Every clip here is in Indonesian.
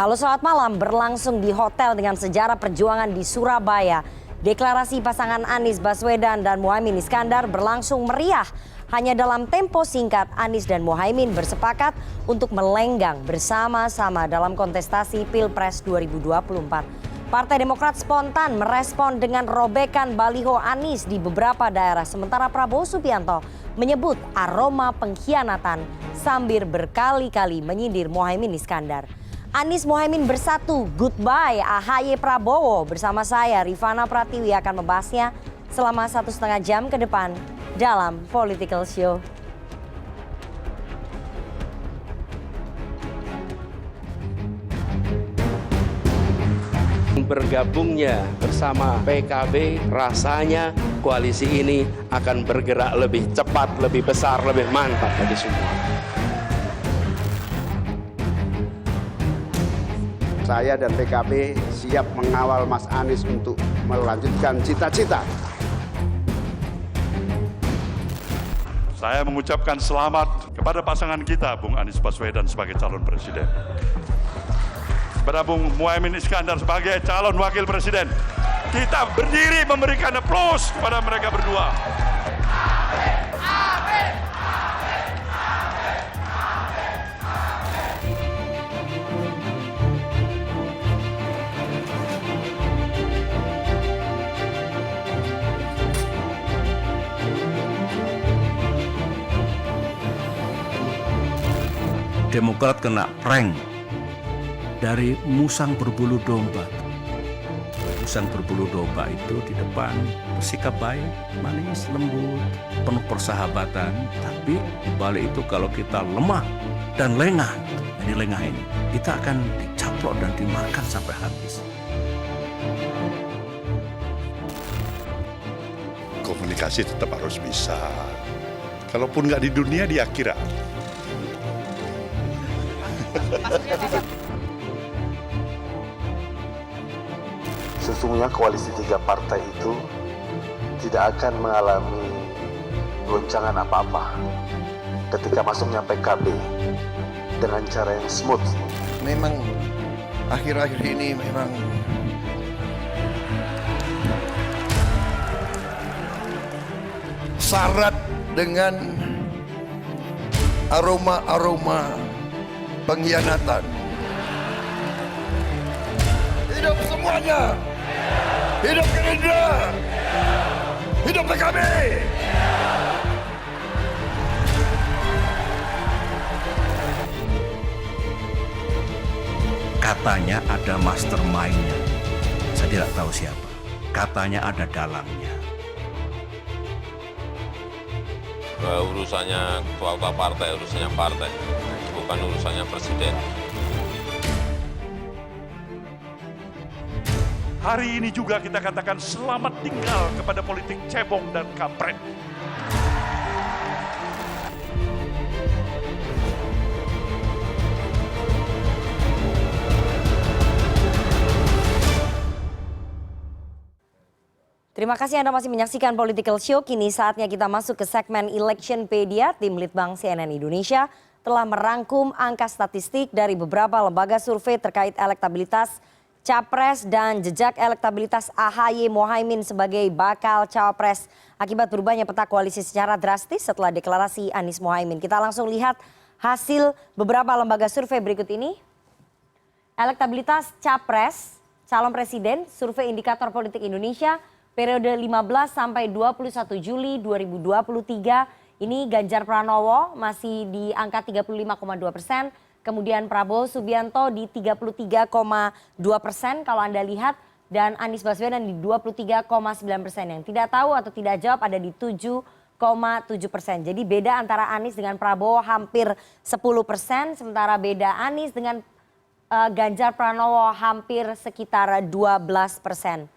Halo, selamat malam. Berlangsung di hotel dengan sejarah perjuangan di Surabaya. Deklarasi pasangan Anies Baswedan dan Muhaimin Iskandar berlangsung meriah. Hanya dalam tempo singkat, Anies dan Muhaimin bersepakat untuk melenggang bersama-sama dalam kontestasi Pilpres 2024. Partai Demokrat spontan merespon dengan robekan baliho Anies di beberapa daerah. Sementara Prabowo Subianto menyebut aroma pengkhianatan sambil berkali-kali menyindir Muhaimin Iskandar. Anies Muhaimin bersatu, goodbye AHY Prabowo. Bersama saya Rifana Pratiwi akan membahasnya selama 1,5 jam ke depan dalam Political Show. Bergabungnya bersama PKB, rasanya koalisi ini akan bergerak lebih cepat, lebih besar, lebih mantap bagi semua. Saya dan PKB siap mengawal Mas Anies untuk melanjutkan cita-cita. Saya mengucapkan selamat kepada pasangan kita, Bung Anies Baswedan sebagai calon presiden. Kepada Bung Muhaimin Iskandar sebagai calon wakil presiden. Kita berdiri memberikan aplaus kepada mereka berdua. Demokrat kena prank dari musang berbulu domba. Musang berbulu domba itu di depan bersikap baik, manis, lembut, penuh persahabatan. Tapi di balik itu kalau kita lemah dan lengah, jadi lengah ini, kita akan dicaplok dan dimakan sampai habis. Komunikasi tetap harus bisa. Kalaupun nggak di dunia, di akhirat. Sesungguhnya koalisi 3 partai itu tidak akan mengalami goncangan apa-apa ketika masuknya PKB dengan cara yang smooth. Memang akhir-akhir ini memang syarat dengan aroma-aroma pengkhianatan. Hidup semuanya! Hidup Gerindra! Hidup PKB! Katanya ada mastermind-nya. Saya tidak tahu siapa. Katanya ada dalangnya. Urusannya ketua partai, urusannya partai, bukan urusannya presiden. Hari ini juga kita katakan selamat tinggal kepada politik cebong dan kampret. Terima kasih Anda masih menyaksikan Political Show. Kini saatnya kita masuk ke segmen Electionpedia. Tim Litbang CNN Indonesia telah merangkum angka statistik dari beberapa lembaga survei terkait elektabilitas Capres dan jejak elektabilitas AHY Muhaimin sebagai bakal Cawapres akibat berubahnya peta koalisi secara drastis setelah deklarasi Anies Muhaimin. Kita langsung lihat hasil beberapa lembaga survei berikut ini. Elektabilitas Capres, calon presiden, survei indikator politik Indonesia periode 15 sampai 21 Juli 2023. Ini Ganjar Pranowo masih di angka 35,2%. Kemudian Prabowo Subianto di 33,2% kalau Anda lihat. Dan Anies Baswedan di 23,9%. Yang tidak tahu atau tidak jawab ada di 7,7%. Jadi beda antara Anies dengan Prabowo hampir 10%. Sementara beda Anies dengan Ganjar Pranowo hampir sekitar 12%.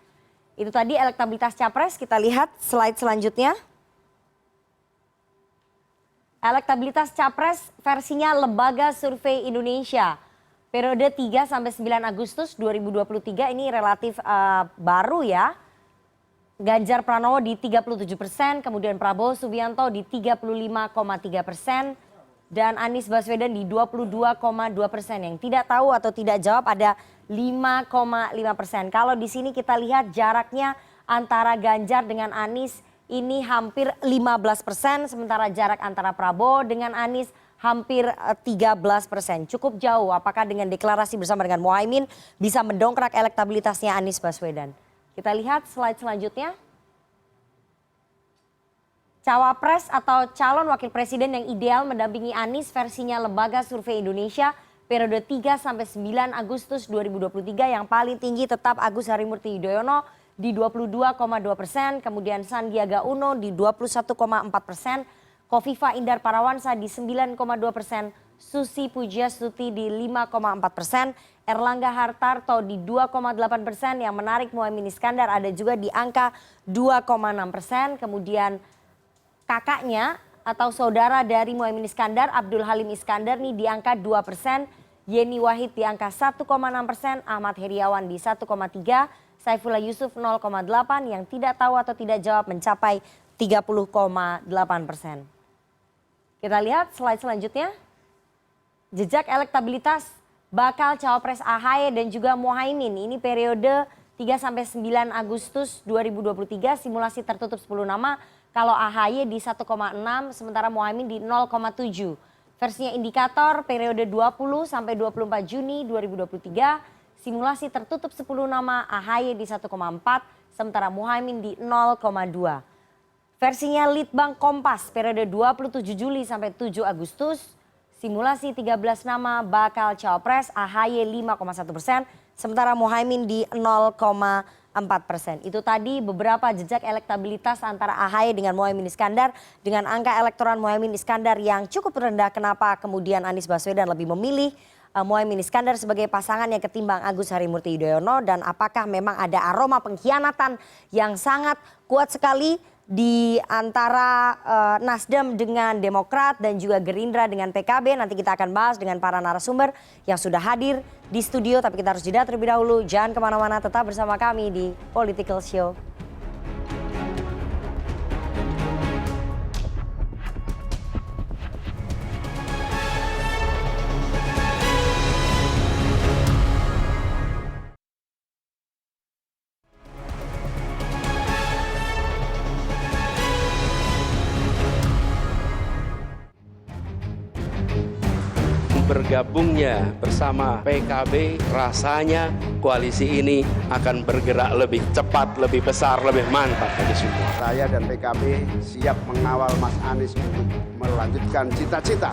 Itu tadi elektabilitas Capres. Kita lihat slide selanjutnya. Elektabilitas Capres versinya Lembaga Survei Indonesia. Periode 3 sampai 9 Agustus 2023 ini relatif baru ya. Ganjar Pranowo di 37%, kemudian Prabowo Subianto di 35,3%, dan Anies Baswedan di 22,2%. Yang tidak tahu atau tidak jawab ada 5,5%. Kalau di sini kita lihat jaraknya antara Ganjar dengan Anies ini hampir 15%, sementara jarak antara Prabowo dengan Anies hampir 13%. Cukup jauh. Apakah dengan deklarasi bersama dengan Muhaimin bisa mendongkrak elektabilitasnya Anies Baswedan? Kita lihat slide selanjutnya. Cawapres atau calon wakil presiden yang ideal mendampingi Anies versinya Lembaga Survei Indonesia periode 3 sampai 9 Agustus 2023 yang paling tinggi tetap Agus Harimurti Yudhoyono di 22,2%, kemudian Sandiaga Uno di 21,4%, Kofifa Indar Parawansa di 9,2%, Susi Pujiastuti di 5,4%, Erlangga Hartarto di 2,8%, yang menarik Muhaimin Iskandar ada juga di angka 2,6%, kemudian kakaknya atau saudara dari Muhaimin Iskandar, Abdul Halim Iskandar nih di angka 2%, Yeni Wahid di angka 1,6%, Ahmad Heriawan di 1,3%, Saifullah Yusuf 0,8%, yang tidak tahu atau tidak jawab mencapai 30,8%. Kita lihat slide selanjutnya. Jejak elektabilitas bakal cawapres AHY dan juga Muhaimin. Ini periode 3 sampai 9 Agustus 2023, simulasi tertutup 10 nama. Kalau AHY di 1,6, sementara Muhaimin di 0,7. Versinya indikator periode 20 sampai 24 Juni 2023, simulasi tertutup 10 nama, AHY di 1,4, sementara Muhaimin di 0,2. Versinya Litbang Kompas periode 27 Juli sampai 7 Agustus, simulasi 13 nama bakal cawapres, AHY 5,1%, sementara Muhaimin di 0,4%. Itu tadi beberapa jejak elektabilitas antara AHY dengan Muhaimin Iskandar dengan angka elektoral Muhaimin Iskandar yang cukup rendah. Kenapa kemudian Anies Baswedan lebih memilih Muhaimin Iskandar sebagai pasangannya ketimbang Agus Harimurti Yudhoyono, dan apakah memang ada aroma pengkhianatan yang sangat kuat sekali di antara Nasdem dengan Demokrat dan juga Gerindra dengan PKB. Nanti kita akan bahas dengan para narasumber yang sudah hadir di studio. Tapi kita harus jeda terlebih dahulu. Jangan kemana-mana, tetap bersama kami di Political Show. Bergabungnya bersama PKB, rasanya koalisi ini akan bergerak lebih cepat, lebih besar, lebih mantap bagi semua. Saya dan PKB siap mengawal Mas Anies untuk melanjutkan cita-cita.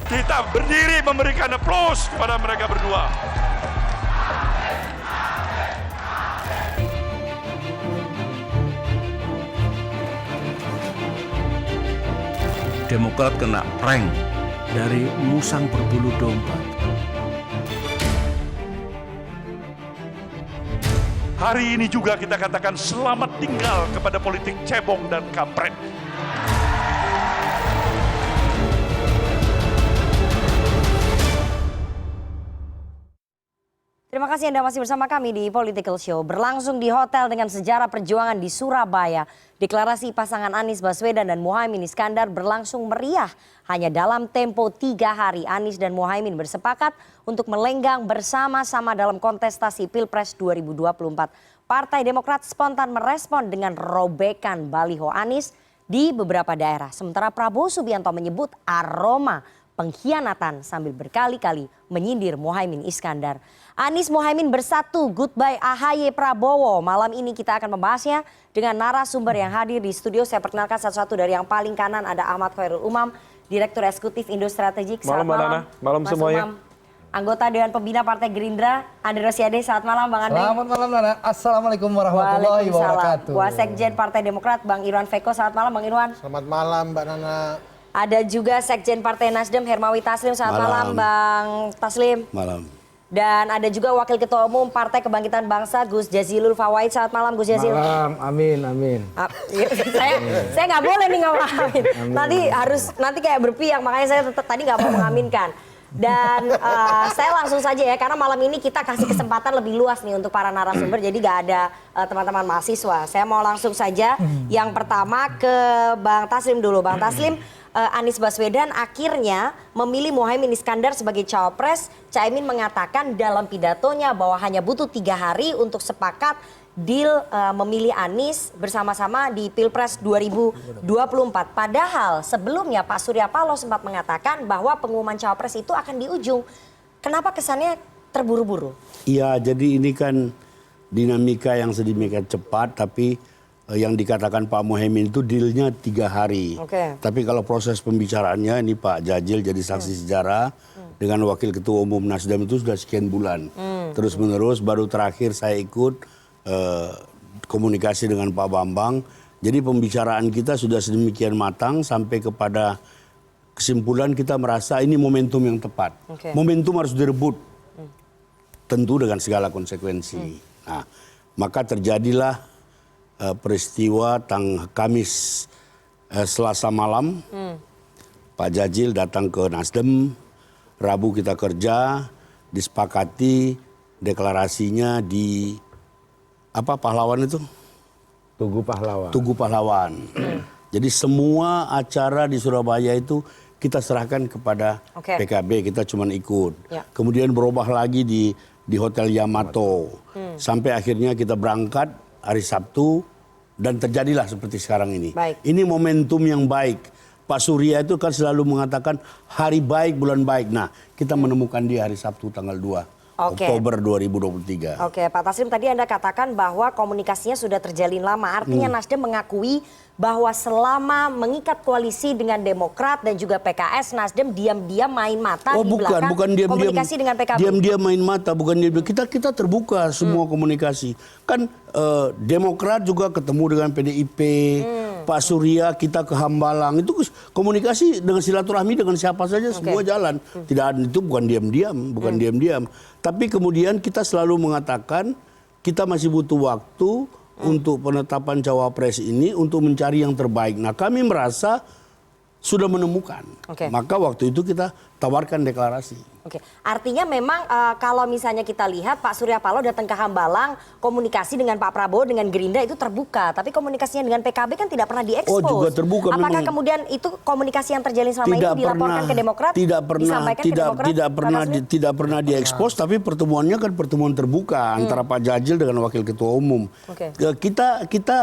Kita berdiri memberikan aplaus kepada mereka berdua. Demokrat kena prank dari musang berbulu domba. Hari ini juga kita katakan selamat tinggal kepada politik cebong dan kampret. Terima kasih Anda masih bersama kami di Political Show. Berlangsung di hotel dengan sejarah perjuangan di Surabaya. Deklarasi pasangan Anies Baswedan dan Muhaimin Iskandar berlangsung meriah. Hanya dalam tempo 3 hari, Anies dan Muhaimin bersepakat untuk melenggang bersama-sama dalam kontestasi Pilpres 2024. Partai Demokrat spontan merespon dengan robekan baliho Anies di beberapa daerah. Sementara Prabowo Subianto menyebut aroma pengkhianatan sambil berkali-kali menyindir Muhaimin Iskandar. Anies Muhaimin bersatu, goodbye AHY Prabowo. Malam ini kita akan membahasnya dengan narasumber yang hadir di studio. Saya perkenalkan satu-satu. Dari yang paling kanan ada Ahmad Khairul Umam, Direktur Eksekutif Indo Strategik. Malam Mbak Nana, malam Mas semuanya. Umam. Anggota Dewan Pembina Partai Gerindra, Andre Rosiade. Selamat malam Bang Andre. Selamat malam Nana, Assalamualaikum warahmatullahi wabarakatuh. Wasekjen Partai Demokrat Bang Irwan Veko. Selamat malam Bang Irwan. Selamat malam Mbak Nana. Ada juga Sekjen Partai Nasdem Hermawi Taslim. Selamat malam Bang Taslim. Malam. Dan ada juga Wakil Ketua Umum Partai Kebangkitan Bangsa Gus Jazilul Fawait. Selamat malam Gus Jazil. Malam, amin. Saya nggak boleh nih ngomong amin. Nanti kayak berpihak, makanya saya tadi nggak mau mengaminkan. Dan saya langsung saja ya, karena malam ini kita kasih kesempatan lebih luas nih untuk para narasumber, jadi gak ada teman-teman mahasiswa. Saya mau langsung saja, yang pertama ke Bang Taslim dulu. Bang Taslim, Anies Baswedan akhirnya memilih Muhaimin Iskandar sebagai cawapres. Caimin mengatakan dalam pidatonya bahwa hanya butuh 3 hari untuk sepakat deal memilih Anies bersama-sama di Pilpres 2024. Padahal sebelumnya Pak Surya Paloh sempat mengatakan bahwa pengumuman cawapres itu akan di ujung. Kenapa kesannya terburu-buru? Iya, jadi ini kan dinamika yang sedemikian cepat, tapi yang dikatakan Pak Muhaimin itu dealnya 3 hari. Tapi kalau proses pembicaraannya ini Pak Jajil jadi saksi sejarah dengan Wakil Ketua Umum Nasdem itu sudah sekian bulan. Terus menerus, baru terakhir saya ikut komunikasi dengan Pak Bambang. Jadi pembicaraan kita sudah sedemikian matang sampai kepada kesimpulan kita merasa ini momentum yang tepat. Momentum harus direbut. Tentu dengan segala konsekuensi. Nah, maka terjadilah peristiwa Kamis Selasa malam. Pak Jajil datang ke Nasdem, Rabu kita kerja, disepakati deklarasinya di pahlawan itu? Tugu Pahlawan. Tugu Pahlawan. Jadi semua acara di Surabaya itu kita serahkan kepada PKB, kita cuma ikut. Kemudian berubah lagi di Hotel Yamato. Sampai akhirnya kita berangkat hari Sabtu dan terjadilah seperti sekarang ini. Ini momentum yang baik. Pak Surya itu kan selalu mengatakan hari baik, bulan baik. Nah, kita menemukan di hari Sabtu tanggal 2. Oktober 2023. Pak Taslim, tadi Anda katakan bahwa komunikasinya sudah terjalin lama. Artinya Nasdem mengakui bahwa selama mengikat koalisi dengan Demokrat dan juga PKS, Nasdem diam-diam main mata di belakang komunikasi dengan PKB. Diam-diam main mata, bukan diam-diam. Kita terbuka semua komunikasi. Kan Demokrat juga ketemu dengan PDIP, Pak Surya kita ke Hambalang. Itu komunikasi dengan silaturahmi dengan siapa saja semua jalan. Itu bukan diam-diam. Tapi kemudian kita selalu mengatakan kita masih butuh waktu untuk penetapan cawapres ini untuk mencari yang terbaik. Nah, kami merasa sudah menemukan. Maka waktu itu kita tawarkan deklarasi. Artinya memang kalau misalnya kita lihat Pak Surya Paloh datang ke Hambalang, komunikasi dengan Pak Prabowo dengan Gerindra itu terbuka, tapi komunikasinya dengan PKB kan tidak pernah diekspos. Juga terbuka. Apakah kemudian itu komunikasi yang terjalin selama ini dilaporkan ke Demokrat? Tidak pernah diekspos, tapi pertemuannya kan pertemuan terbuka antara Pak Jajil dengan Wakil Ketua Umum. Kita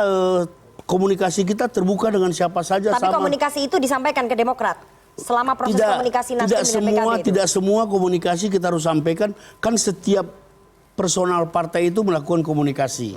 komunikasi kita terbuka dengan siapa saja. Tapi komunikasi itu disampaikan ke Demokrat? Selama proses komunikasi Nasdem dengan PKB itu? Tidak semua komunikasi kita harus sampaikan. Kan setiap personal partai itu melakukan komunikasi.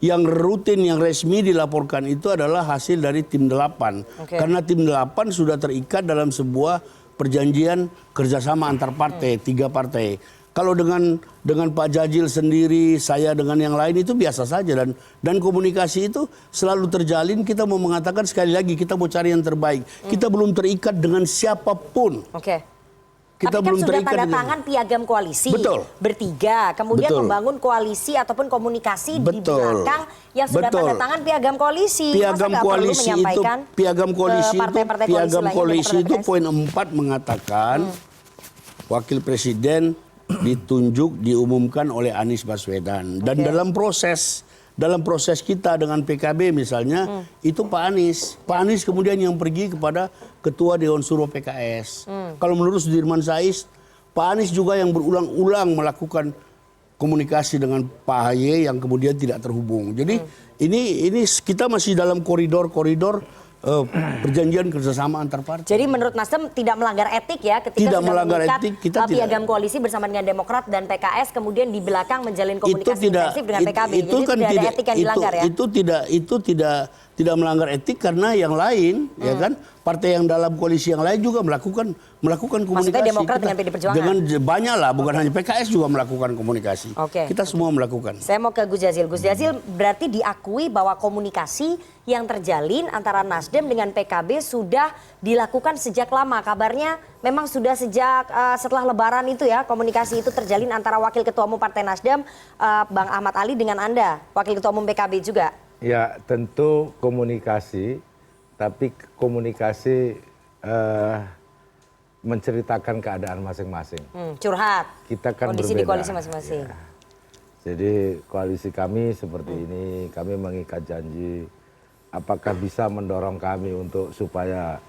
Yang rutin, yang resmi dilaporkan itu adalah hasil dari tim 8. Karena tim 8 sudah terikat dalam sebuah perjanjian kerjasama antar partai, 3 partai. Kalau dengan Pak Jajil sendiri, saya dengan yang lain itu biasa saja. Dan komunikasi itu selalu terjalin. Kita mau mengatakan sekali lagi, kita mau cari yang terbaik. Kita belum terikat dengan siapapun. Tapi kan sudah tanda tangan piagam koalisi. Bertiga. Kemudian membangun koalisi ataupun komunikasi di belakang yang sudah tanda tangan piagam koalisi. Piagam koalisi itu poin 4 mengatakan Wakil Presiden diumumkan oleh Anies Baswedan. Dan dalam proses kita dengan PKB misalnya, itu Pak Anies kemudian yang pergi kepada Ketua Dewan Suro PKS. Kalau menurut Sudirman Sais, Pak Anies juga yang berulang-ulang melakukan komunikasi dengan Pak Ahy yang kemudian tidak terhubung. Jadi ini kita masih dalam koridor perjanjian kerjasama antar partai. Jadi menurut Nasdem tidak melanggar etik ya ketika tidak sudah melanggar mengikat etik, kita piagam koalisi bersama dengan Demokrat dan PKS, kemudian di belakang menjalin komunikasi intensif dengan PKB. Itu jadi kan tidak ada etik yang dilanggar ya. Itu tidak melanggar etik karena yang lain ya kan partai yang dalam koalisi yang lain juga melakukan komunikasi. Maksudnya Demokrat dengan PD Perjuangan? Dengan banyak lah, bukan hanya PKS juga melakukan komunikasi. Kita semua melakukan. Saya mau ke Gus Jazil. Gus Jazil, berarti diakui bahwa komunikasi yang terjalin antara Nasdem dengan PKB sudah dilakukan sejak lama. Kabarnya memang sudah sejak setelah Lebaran itu ya, komunikasi itu terjalin antara Wakil Ketua Umum Partai Nasdem, Bang Ahmad Ali dengan Anda, Wakil Ketua Umum PKB juga. Ya, tentu komunikasi, tapi komunikasi menceritakan keadaan masing-masing. Curhat. Kita kan kondisi berbeda. di koalisi masing-masing. Ya. Jadi koalisi kami seperti ini, kami mengikat janji. Apakah bisa mendorong kami untuk supaya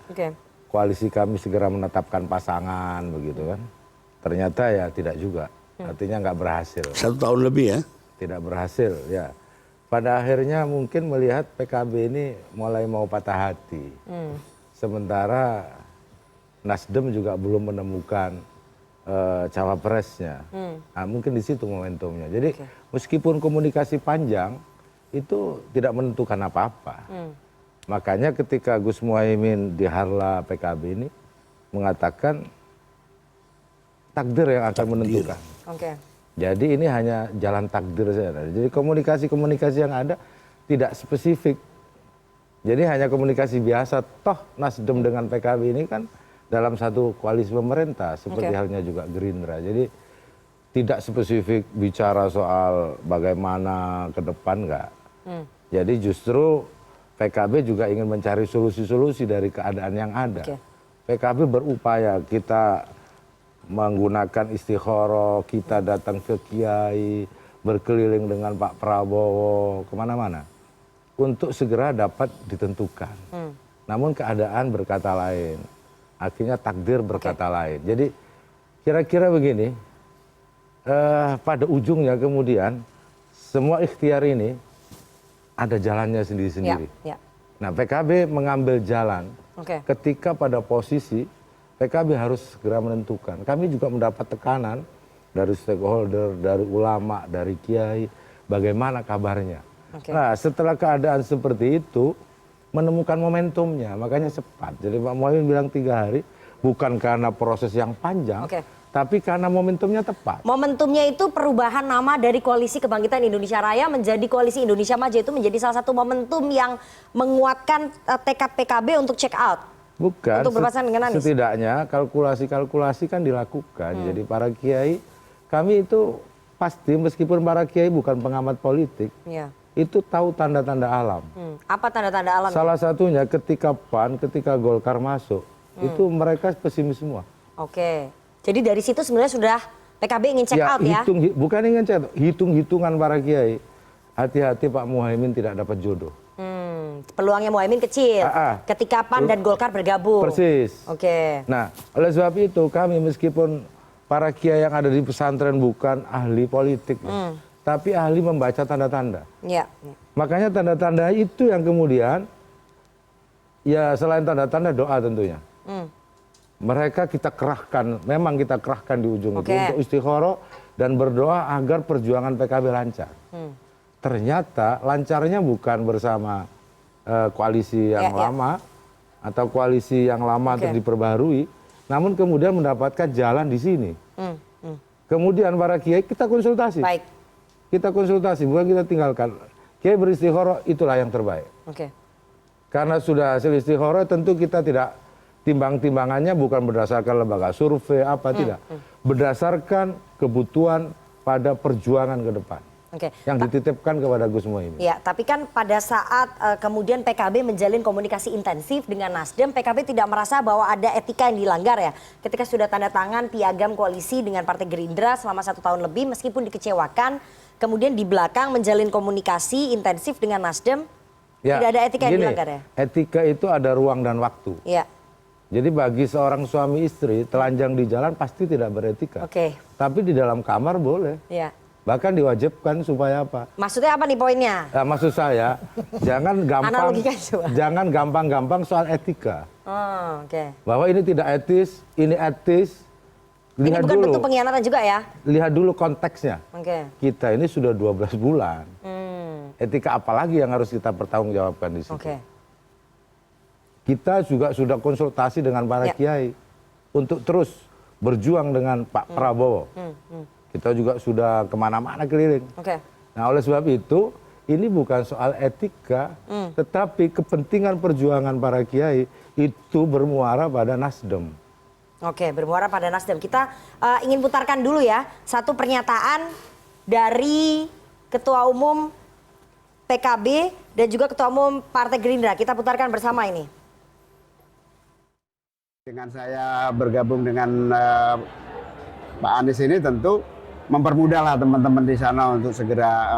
koalisi kami segera menetapkan pasangan begitu kan? Ternyata ya tidak juga. Artinya nggak berhasil. 1 tahun lebih ya? Tidak berhasil ya. Pada akhirnya mungkin melihat PKB ini mulai mau patah hati. Sementara Nasdem juga belum menemukan cawapresnya. Nah, mungkin di situ momentumnya. Jadi meskipun komunikasi panjang itu tidak menentukan apa-apa. Makanya ketika Gus Muhaimin di Harla PKB ini mengatakan takdir yang akan menentukan. Jadi ini hanya jalan takdir saja. Jadi komunikasi-komunikasi yang ada tidak spesifik. Jadi hanya komunikasi biasa. Toh Nasdem dengan PKB ini kan dalam satu koalisi pemerintah. Seperti halnya juga Gerindra. Jadi tidak spesifik bicara soal bagaimana ke depan, enggak. Jadi justru PKB juga ingin mencari solusi-solusi dari keadaan yang ada. PKB berupaya, kita menggunakan istikharah, kita datang ke kiai, berkeliling dengan Pak Prabowo, kemana-mana. Untuk segera dapat ditentukan. Namun keadaan berkata lain. Akhirnya takdir berkata lain. Jadi kira-kira begini, pada ujungnya kemudian semua ikhtiar ini ada jalannya sendiri-sendiri. Nah PKB mengambil jalan ketika pada posisi PKB harus segera menentukan. Kami juga mendapat tekanan dari stakeholder, dari ulama, dari kiai, bagaimana kabarnya. Nah setelah keadaan seperti itu, menemukan momentumnya, makanya cepat. Jadi Pak Muhaimin bilang 3 hari, bukan karena proses yang panjang, tapi karena momentumnya tepat. Momentumnya itu perubahan nama dari Koalisi Kebangkitan Indonesia Raya menjadi Koalisi Indonesia Maju, itu menjadi salah satu momentum yang menguatkan tekad PKB untuk check out. Bukan, untuk berpasangan dengan Anies. Setidaknya kalkulasi-kalkulasi kan dilakukan. Jadi para kiai, kami itu pasti meskipun para kiai bukan pengamat politik, itu tahu tanda-tanda alam. Apa tanda-tanda alam? Salah satunya ketika PAN, ketika Golkar masuk, itu mereka pesimis semua. Jadi dari situ sebenarnya sudah PKB ingin check out ya? Bukan ingin check out, hitung-hitungan para kiai. Hati-hati Pak Muhaimin tidak dapat jodoh. Peluangnya Muhaimin kecil ketika PAN dan Golkar bergabung. Persis. Nah, oleh sebab itu kami meskipun para kiai yang ada di pesantren bukan ahli politik, tapi ahli membaca tanda-tanda. Makanya tanda-tanda itu yang kemudian, ya selain tanda-tanda doa tentunya. Mereka kita kerahkan, memang kita kerahkan di ujung itu untuk istikharah dan berdoa agar perjuangan PKB lancar. Ternyata lancarnya bukan bersama koalisi yang lama atau koalisi yang lama terus diperbarui, namun kemudian mendapatkan jalan di sini. Kemudian para kiai kita konsultasi. Kita konsultasi, bukan kita tinggalkan. Kiai beristikharah, itulah yang terbaik. Karena sudah hasil istikharah tentu kita tidak, timbang-timbangannya bukan berdasarkan lembaga survei apa tidak, berdasarkan kebutuhan pada perjuangan ke depan yang dititipkan kepada Gus Muhaimin. Ya, tapi kan pada saat kemudian PKB menjalin komunikasi intensif dengan Nasdem, PKB tidak merasa bahwa ada etika yang dilanggar ya, ketika sudah tanda tangan piagam koalisi dengan Partai Gerindra selama 1 tahun lebih, meskipun dikecewakan, kemudian di belakang menjalin komunikasi intensif dengan Nasdem, tidak ada etika yang dilanggar ya? Etika itu ada ruang dan waktu. Jadi bagi seorang suami istri, telanjang di jalan pasti tidak beretika. Tapi di dalam kamar boleh. Bahkan diwajibkan supaya apa? Maksudnya apa nih poinnya? Nah, maksud saya, jangan gampang soal etika. Bahwa ini tidak etis, ini etis. Ini bukan dulu, bentuk pengkhianatan juga ya? Lihat dulu konteksnya. Kita ini sudah 12 bulan. Etika apa lagi yang harus kita pertanggungjawabkan di situ? Kita juga sudah konsultasi dengan para kiai untuk terus berjuang dengan Pak Prabowo. Kita juga sudah kemana-mana keliling. Nah oleh sebab itu, ini bukan soal etika, tetapi kepentingan perjuangan para kiai itu bermuara pada Nasdem. Bermuara pada Nasdem. Kita ingin putarkan dulu ya, satu pernyataan dari Ketua Umum PKB dan juga Ketua Umum Partai Gerindra. Kita putarkan bersama ini. Dengan saya bergabung dengan Pak Anies ini tentu mempermudahlah teman-teman di sana untuk segera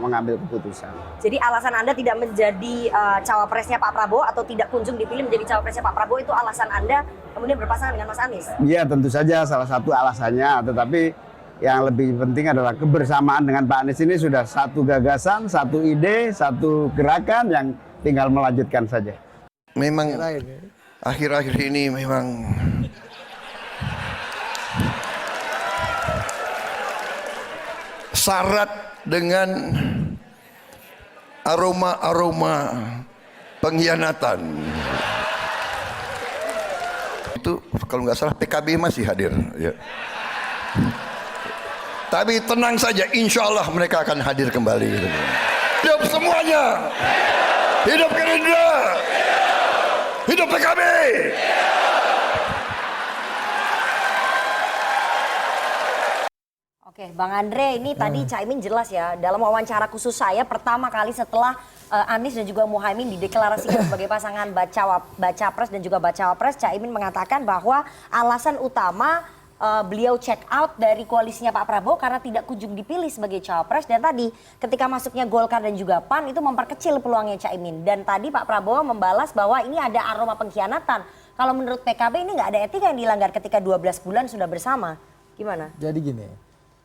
mengambil keputusan. Jadi alasan Anda tidak menjadi cawapresnya Pak Prabowo atau tidak kunjung dipilih menjadi cawapresnya Pak Prabowo itu alasan Anda kemudian berpasangan dengan Mas Anies? Iya, tentu saja salah satu alasannya, tetapi yang lebih penting adalah kebersamaan dengan Pak Anies ini sudah satu gagasan, satu ide, satu gerakan yang tinggal melanjutkan saja. Memang akhir-akhir ini memang syarat dengan aroma-aroma pengkhianatan. Itu kalau nggak salah PKB masih hadir. Ya. Tapi tenang saja, insya Allah mereka akan hadir kembali. Hidup semuanya, hidup Gerindra, hidup PKB. Oke, Bang Andre, ini tadi Caimin jelas ya, dalam wawancara khusus saya pertama kali setelah Anies dan juga Muhaimin dideklarasikan sebagai pasangan baca pres dan juga bacawa pres, Caimin mengatakan bahwa alasan utama beliau check out dari koalisinya Pak Prabowo karena tidak kunjung dipilih sebagai cawapres, dan tadi ketika masuknya Golkar dan juga PAN itu memperkecil peluangnya Caimin. Dan tadi Pak Prabowo membalas bahwa ini ada aroma pengkhianatan. Kalau menurut PKB ini nggak ada etika yang dilanggar ketika 12 bulan sudah bersama. Gimana? Jadi gini,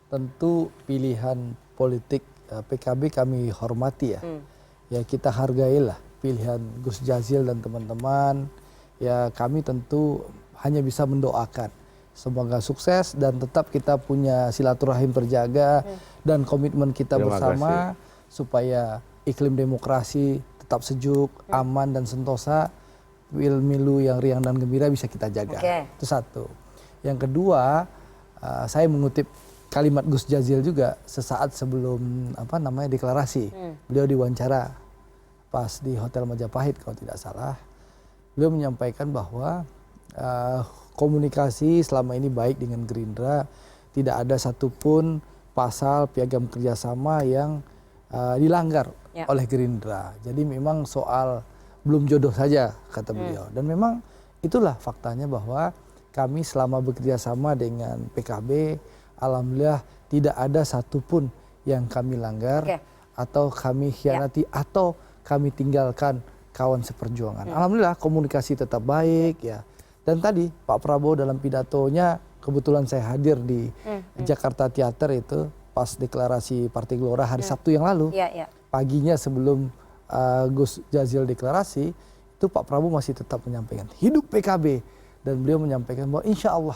tentu pilihan politik PKB kami hormati ya. Ya kita hargailah pilihan Gus Jazil dan teman-teman. Ya kami tentu hanya bisa mendoakan semoga sukses dan tetap kita punya silaturahim terjaga dan komitmen kita bersama supaya iklim demokrasi tetap sejuk, aman dan sentosa, pemilu yang riang dan gembira bisa kita jaga. Itu satu. Yang kedua, saya mengutip kalimat Gus Jazil juga sesaat sebelum deklarasi. Beliau diwawancara pas di Hotel Majapahit kalau tidak salah. Beliau menyampaikan bahwa komunikasi selama ini baik dengan Gerindra, tidak ada satupun pasal piagam kerjasama yang dilanggar oleh Gerindra. Jadi memang soal belum jodoh saja kata beliau. Dan memang itulah faktanya bahwa kami selama bekerja sama dengan PKB, alhamdulillah tidak ada satupun yang kami langgar atau kami khianati atau kami tinggalkan kawan seperjuangan. Alhamdulillah komunikasi tetap baik ya. Dan tadi Pak Prabowo dalam pidatonya, kebetulan saya hadir di Jakarta Theater itu pas deklarasi Partai Gelora hari Sabtu yang lalu. Paginya sebelum Gus Jazil deklarasi, itu Pak Prabowo masih tetap menyampaikan hidup PKB. Dan beliau menyampaikan bahwa insya Allah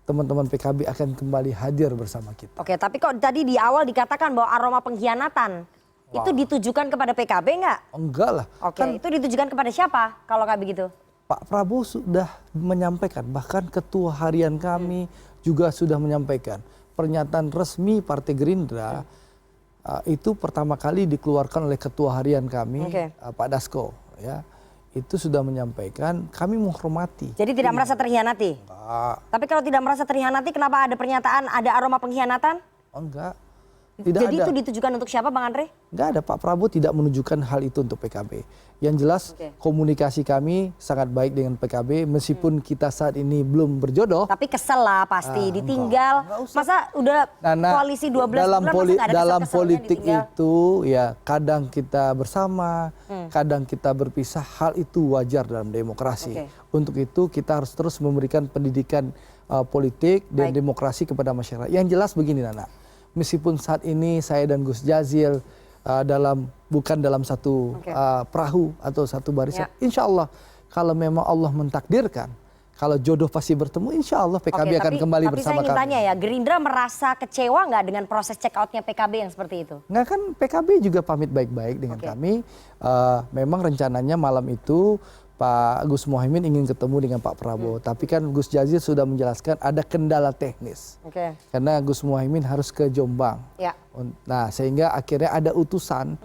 teman-teman PKB akan kembali hadir bersama kita. Oke, tapi kok tadi di awal dikatakan bahwa aroma pengkhianatan itu ditujukan kepada PKB nggak? Enggak lah. Oke, itu ditujukan kepada siapa kalau nggak begitu? Pak Prabowo sudah menyampaikan, bahkan ketua harian kami juga sudah menyampaikan pernyataan resmi Partai Gerindra itu pertama kali dikeluarkan oleh ketua harian kami Pak Dasko ya. Itu sudah menyampaikan kami menghormati. Jadi tidak merasa terhianati? Enggak. Tapi kalau tidak merasa terhianati kenapa ada pernyataan ada aroma pengkhianatan? Enggak. Tidak jadi ada. Itu ditujukan untuk siapa Bang Andre? Enggak ada, Pak Prabowo tidak menunjukkan hal itu untuk PKB. Yang jelas komunikasi kami sangat baik dengan PKB meskipun kita saat ini belum berjodoh. Tapi kesel lah pasti ditinggal. Masa udah koalisi 12 bulan masa nggak ada dalam politik itu ya kadang kita bersama, kadang kita berpisah, hal itu wajar dalam demokrasi. Untuk itu kita harus terus memberikan pendidikan politik dan demokrasi kepada masyarakat. Yang jelas begini Nana. Meskipun saat ini saya dan Gus Jazil bukan dalam satu perahu atau satu barisan, insya Allah kalau memang Allah mentakdirkan, kalau jodoh pasti bertemu, insya Allah PKB akan kembali bersama kami. Tapi saya ingin tanya ya, Gerindra merasa kecewa nggak dengan proses check outnya PKB yang seperti itu? Nggak, kan PKB juga pamit baik-baik dengan kami. Memang rencananya malam itu Pak Gus Muhaimin ingin ketemu dengan Pak Prabowo, tapi kan Gus Jazil sudah menjelaskan ada kendala teknis, karena Gus Muhaimin harus ke Jombang. Nah, sehingga akhirnya ada utusan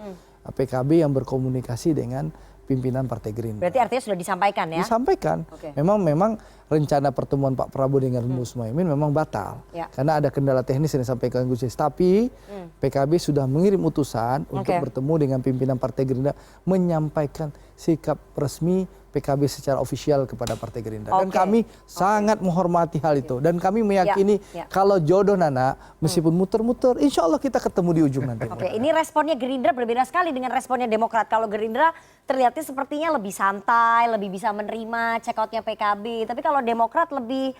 PKB yang berkomunikasi dengan pimpinan Partai Gerindra. Berarti artinya sudah disampaikan ya? Disampaikan. Memang rencana pertemuan Pak Prabowo dengan Gus Muhaimin memang batal, karena ada kendala teknis yang disampaikan Gus Jazil. Tapi PKB sudah mengirim utusan untuk bertemu dengan pimpinan Partai Gerindra, menyampaikan sikap resmi PKB secara ofisial kepada Partai Gerindra. Dan Oke. kami sangat menghormati hal itu. Dan kami meyakini kalau jodoh Nana, meskipun muter-muter, insya Allah kita ketemu di ujung nanti. Oke, ini responnya Gerindra berbeda sekali dengan responnya Demokrat. Kalau Gerindra terlihatnya sepertinya lebih santai, lebih bisa menerima check outnya PKB. Tapi kalau Demokrat lebih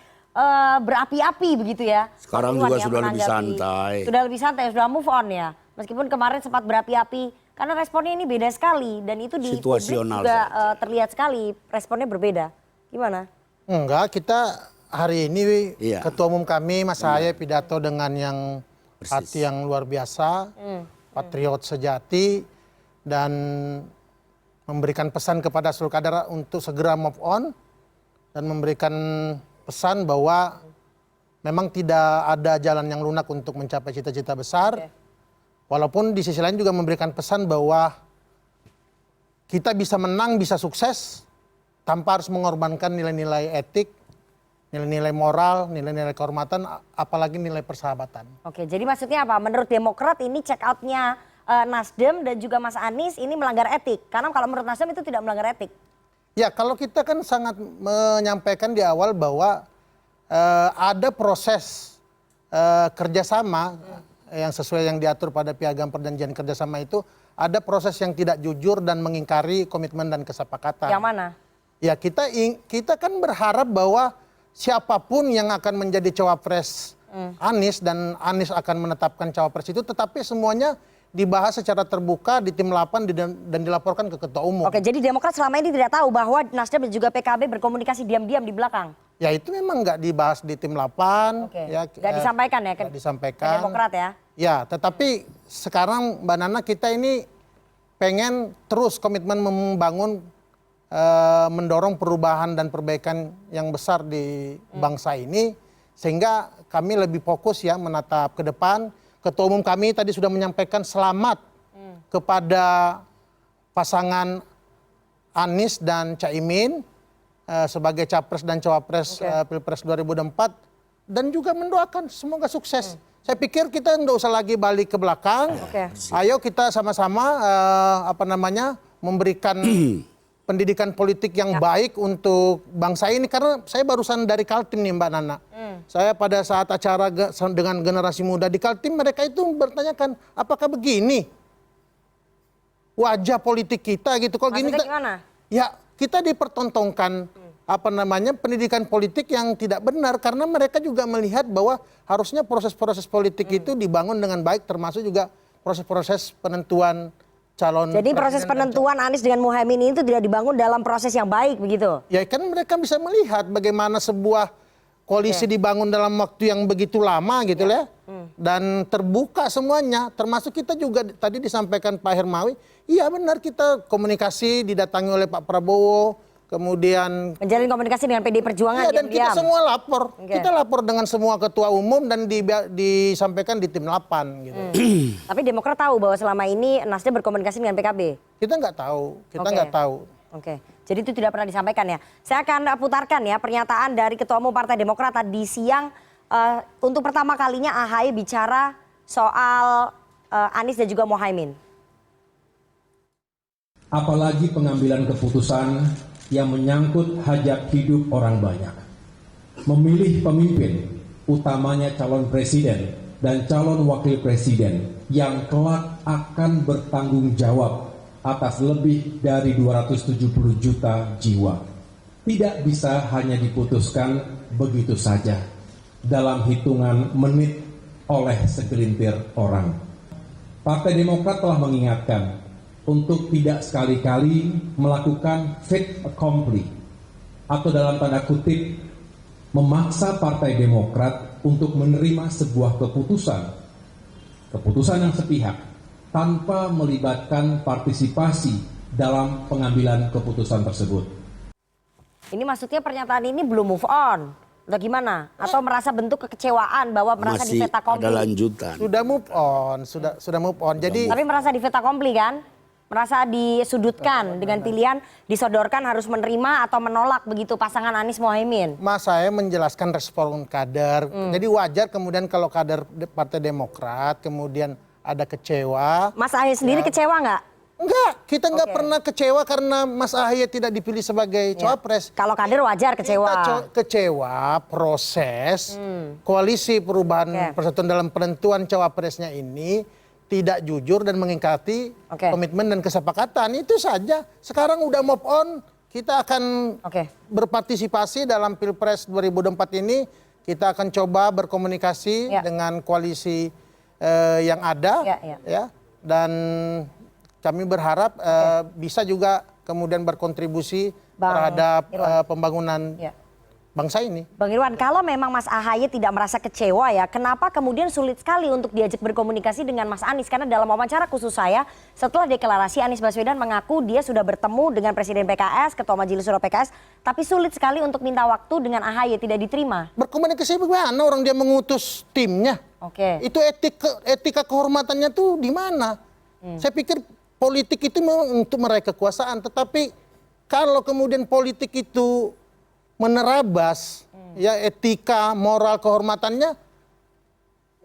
berapi-api begitu ya. Sekarang Puan juga yang sudah lebih menanggapi. santai. Sudah lebih santai, sudah move on ya. Meskipun kemarin sempat berapi-api. Karena responnya ini beda sekali. Dan itu di publik Situasional juga terlihat sekali responnya berbeda. Gimana? Enggak, kita hari ini Iya. Ketua Umum kami Mas Ahaye pidato dengan yang hati yang luar biasa, patriot sejati, dan memberikan pesan kepada seluruh kader untuk segera move on dan memberikan pesan bahwa memang tidak ada jalan yang lunak untuk mencapai cita-cita besar. Walaupun di sisi lain juga memberikan pesan bahwa kita bisa menang, bisa sukses tanpa harus mengorbankan nilai-nilai etik, nilai-nilai moral, nilai-nilai kehormatan, apalagi nilai persahabatan. Oke, jadi maksudnya apa? Menurut Demokrat ini check outnya Nasdem dan juga Mas Anies ini melanggar etik. Karena kalau menurut Nasdem itu tidak melanggar etik. Ya, kalau kita kan sangat menyampaikan di awal bahwa ada proses kerjasama yang sesuai yang diatur pada piagam perjanjian kerjasama itu, ada proses yang tidak jujur dan mengingkari komitmen dan kesepakatan. Yang mana? Ya, kita kan berharap bahwa siapapun yang akan menjadi cawapres Anies dan Anies akan menetapkan cawapres itu, tetapi semuanya dibahas secara terbuka di tim 8 dan dilaporkan ke Ketua Umum. Oke, jadi Demokrat selama ini tidak tahu bahwa Nasdem dan juga PKB berkomunikasi diam-diam di belakang. Ya, itu memang nggak dibahas di tim 8. Oke. Ya, Nggak disampaikan ya ke nggak disampaikan. Demokrat ya? Ya, tetapi sekarang Mbak Nana, kita ini pengen terus komitmen membangun, mendorong perubahan dan perbaikan yang besar di bangsa ini, sehingga kami lebih fokus ya menatap ke depan. Ketua Umum kami tadi sudah menyampaikan selamat kepada pasangan Anies dan Caimin sebagai capres dan cawapres Pilpres 2024, dan juga mendoakan semoga sukses. Saya pikir kita nggak usah lagi balik ke belakang. Ayo kita sama-sama memberikan pendidikan politik yang baik untuk bangsa ini. Karena saya barusan dari Kaltim nih Mbak Nana. Saya pada saat acara dengan generasi muda di Kaltim, mereka itu bertanyakan, apakah begini wajah politik kita gitu? Kalau gini gimana? Ya, kita dipertontonkan pendidikan politik yang tidak benar, karena mereka juga melihat bahwa harusnya proses-proses politik itu dibangun dengan baik, termasuk juga proses-proses penentuan calon. Jadi proses penentuan Anies dengan Muhaimin itu tidak dibangun dalam proses yang baik begitu? Ya, kan mereka bisa melihat bagaimana sebuah koalisi dibangun dalam waktu yang begitu lama gitu ya. Dan terbuka semuanya, termasuk kita juga tadi disampaikan Pak Hermawi, iya benar, kita komunikasi didatangi oleh Pak Prabowo, kemudian menjalin komunikasi dengan PD Perjuangan. Iya, dan kita semua lapor. Kita lapor dengan semua ketua umum dan disampaikan di tim 8 gitu. Tapi Demokrat tahu bahwa selama ini Nasdem berkomunikasi dengan PKB? Kita nggak tahu, nggak tahu. Oke, jadi itu tidak pernah disampaikan ya. Saya akan putarkan ya pernyataan dari Ketua Umum Partai Demokrat tadi siang. Untuk pertama kalinya AHY bicara soal Anies dan juga Muhaimin. Apalagi pengambilan keputusan yang menyangkut hajat hidup orang banyak. Memilih pemimpin, utamanya calon presiden dan calon wakil presiden yang kelak akan bertanggung jawab atas lebih dari 270 juta jiwa. Tidak bisa hanya diputuskan begitu saja dalam hitungan menit oleh segelintir orang. Partai Demokrat telah mengingatkan untuk tidak sekali-kali melakukan fait accompli atau dalam tanda kutip memaksa Partai Demokrat untuk menerima sebuah keputusan yang sepihak tanpa melibatkan partisipasi dalam pengambilan keputusan tersebut. Ini maksudnya pernyataan ini belum move on, atau gimana? Atau merasa bentuk kekecewaan bahwa merasa di fait accompli? Masih ada lanjutan. Sudah move on, sudah move on. Jadi tapi merasa di fait accompli kan? Merasa disudutkan dengan pilihan disodorkan harus menerima atau menolak begitu pasangan Anies Muhaimin. Mas, saya menjelaskan respon kader. Jadi wajar kemudian kalau kader Partai Demokrat kemudian ada kecewa. Mas Ahaye sendiri kecewa nggak? Enggak, kita nggak pernah kecewa karena Mas AHY tidak dipilih sebagai cawapres. Kalau kader wajar kecewa. Kita kecewa proses koalisi perubahan persatuan dalam penentuan cawapresnya ini tidak jujur dan mengingkati komitmen dan kesepakatan. Itu saja. Sekarang udah move on. Kita akan berpartisipasi dalam Pilpres 2024 ini. Kita akan coba berkomunikasi dengan koalisi yang ada, dan kami berharap bisa juga kemudian berkontribusi terhadap pembangunan bangsa ini. Bang Irwan, kalau memang Mas AHY tidak merasa kecewa ya, kenapa kemudian sulit sekali untuk diajak berkomunikasi dengan Mas Anies? Karena dalam wawancara khusus saya, setelah deklarasi Anies Baswedan mengaku dia sudah bertemu dengan Presiden PKS, Ketua Majelis Syuro PKS, tapi sulit sekali untuk minta waktu dengan AHY, tidak diterima. Berkomunikasi bagaimana orang dia mengutus timnya? Itu etika kehormatannya tuh di mana? Saya pikir politik itu memang untuk meraih kekuasaan, tetapi kalau kemudian politik itu menerabas ya etika, moral, kehormatannya,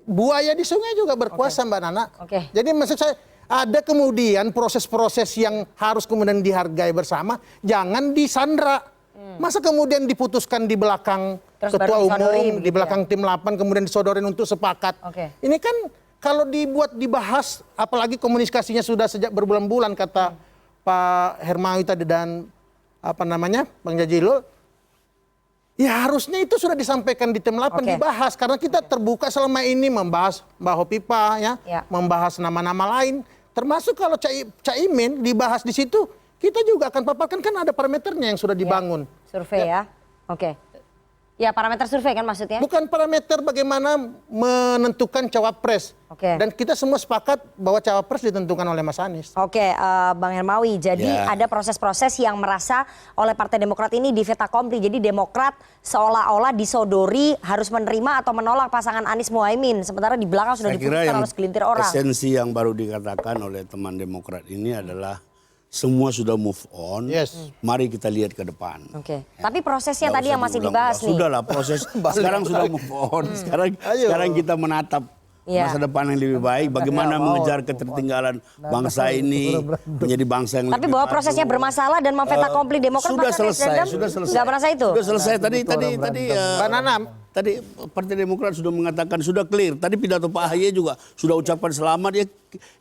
buaya di sungai juga berkuasa, Mbak Nana. Jadi maksud saya ada kemudian proses-proses yang harus kemudian dihargai bersama, jangan disandra. Masa kemudian diputuskan di belakang ketua umum, di belakang tim 8 kemudian disodorin untuk sepakat. Ini kan kalau dibahas, apalagi komunikasinya sudah sejak berbulan-bulan kata Pak Hermawi tadi dan Bang Jajilul, ya harusnya itu sudah disampaikan di tim 8 dibahas, karena kita terbuka selama ini membahas Mbak Hopipa membahas nama-nama lain, termasuk kalau Caimin dibahas di situ, kita juga akan paparkan, kan ada parameternya yang sudah dibangun. Survei ya. Ya, parameter survei kan maksudnya? Bukan parameter bagaimana menentukan cawapres. Dan kita semua sepakat bahwa cawapres ditentukan oleh Mas Anies. Bang Hermawi, jadi ada proses-proses yang merasa oleh Partai Demokrat ini di fait accompli. Jadi Demokrat seolah-olah disodori harus menerima atau menolak pasangan Anies Muhaimin. Sementara di belakang sudah diputuskan oleh segelintir orang. Esensi yang baru dikatakan oleh teman Demokrat ini adalah semua sudah move on, mari kita lihat ke depan. Tapi prosesnya tadi yang masih dibahas nih. Sudahlah proses, sekarang sudah move on. Sekarang kita menatap masa depan yang lebih baik. Bagaimana mengejar ketertinggalan bangsa ini menjadi bangsa yang tapi lebih bahwa prosesnya bermasalah dan memfait accompli Demokrat sudah selesai. Nggak merasa itu? Sudah selesai. Tadi Partai Demokrat sudah mengatakan sudah clear. Tadi pidato Pak AHY juga sudah ucapkan selamat. Ya,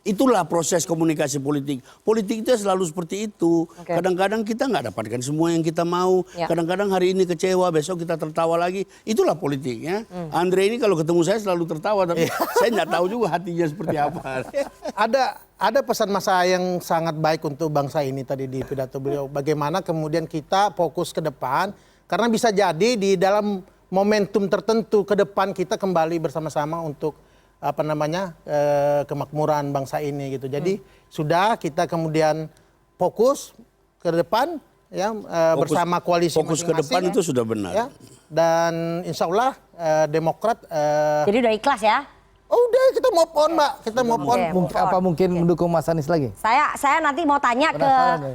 itulah proses komunikasi politik. Politik itu selalu seperti itu. Kadang-kadang kita nggak dapatkan semua yang kita mau. Kadang-kadang hari ini kecewa, besok kita tertawa lagi. Itulah politiknya. Andre ini kalau ketemu saya selalu tertawa, tapi saya nggak tahu juga hatinya seperti apa. Ada pesan masa yang sangat baik untuk bangsa ini tadi di pidato beliau. Bagaimana kemudian kita fokus ke depan, karena bisa jadi di dalam momentum tertentu ke depan kita kembali bersama-sama untuk kemakmuran bangsa ini gitu. Jadi sudah kita kemudian fokus ke depan ya, bersama koalisi fokus ke depan itu sudah benar. Ya, dan insya Allah Demokrat jadi udah ikhlas ya? Oh udah, kita move on, Mbak. Kita move on. Apa mungkin mendukung Mas Anies lagi? Saya nanti mau tanya ke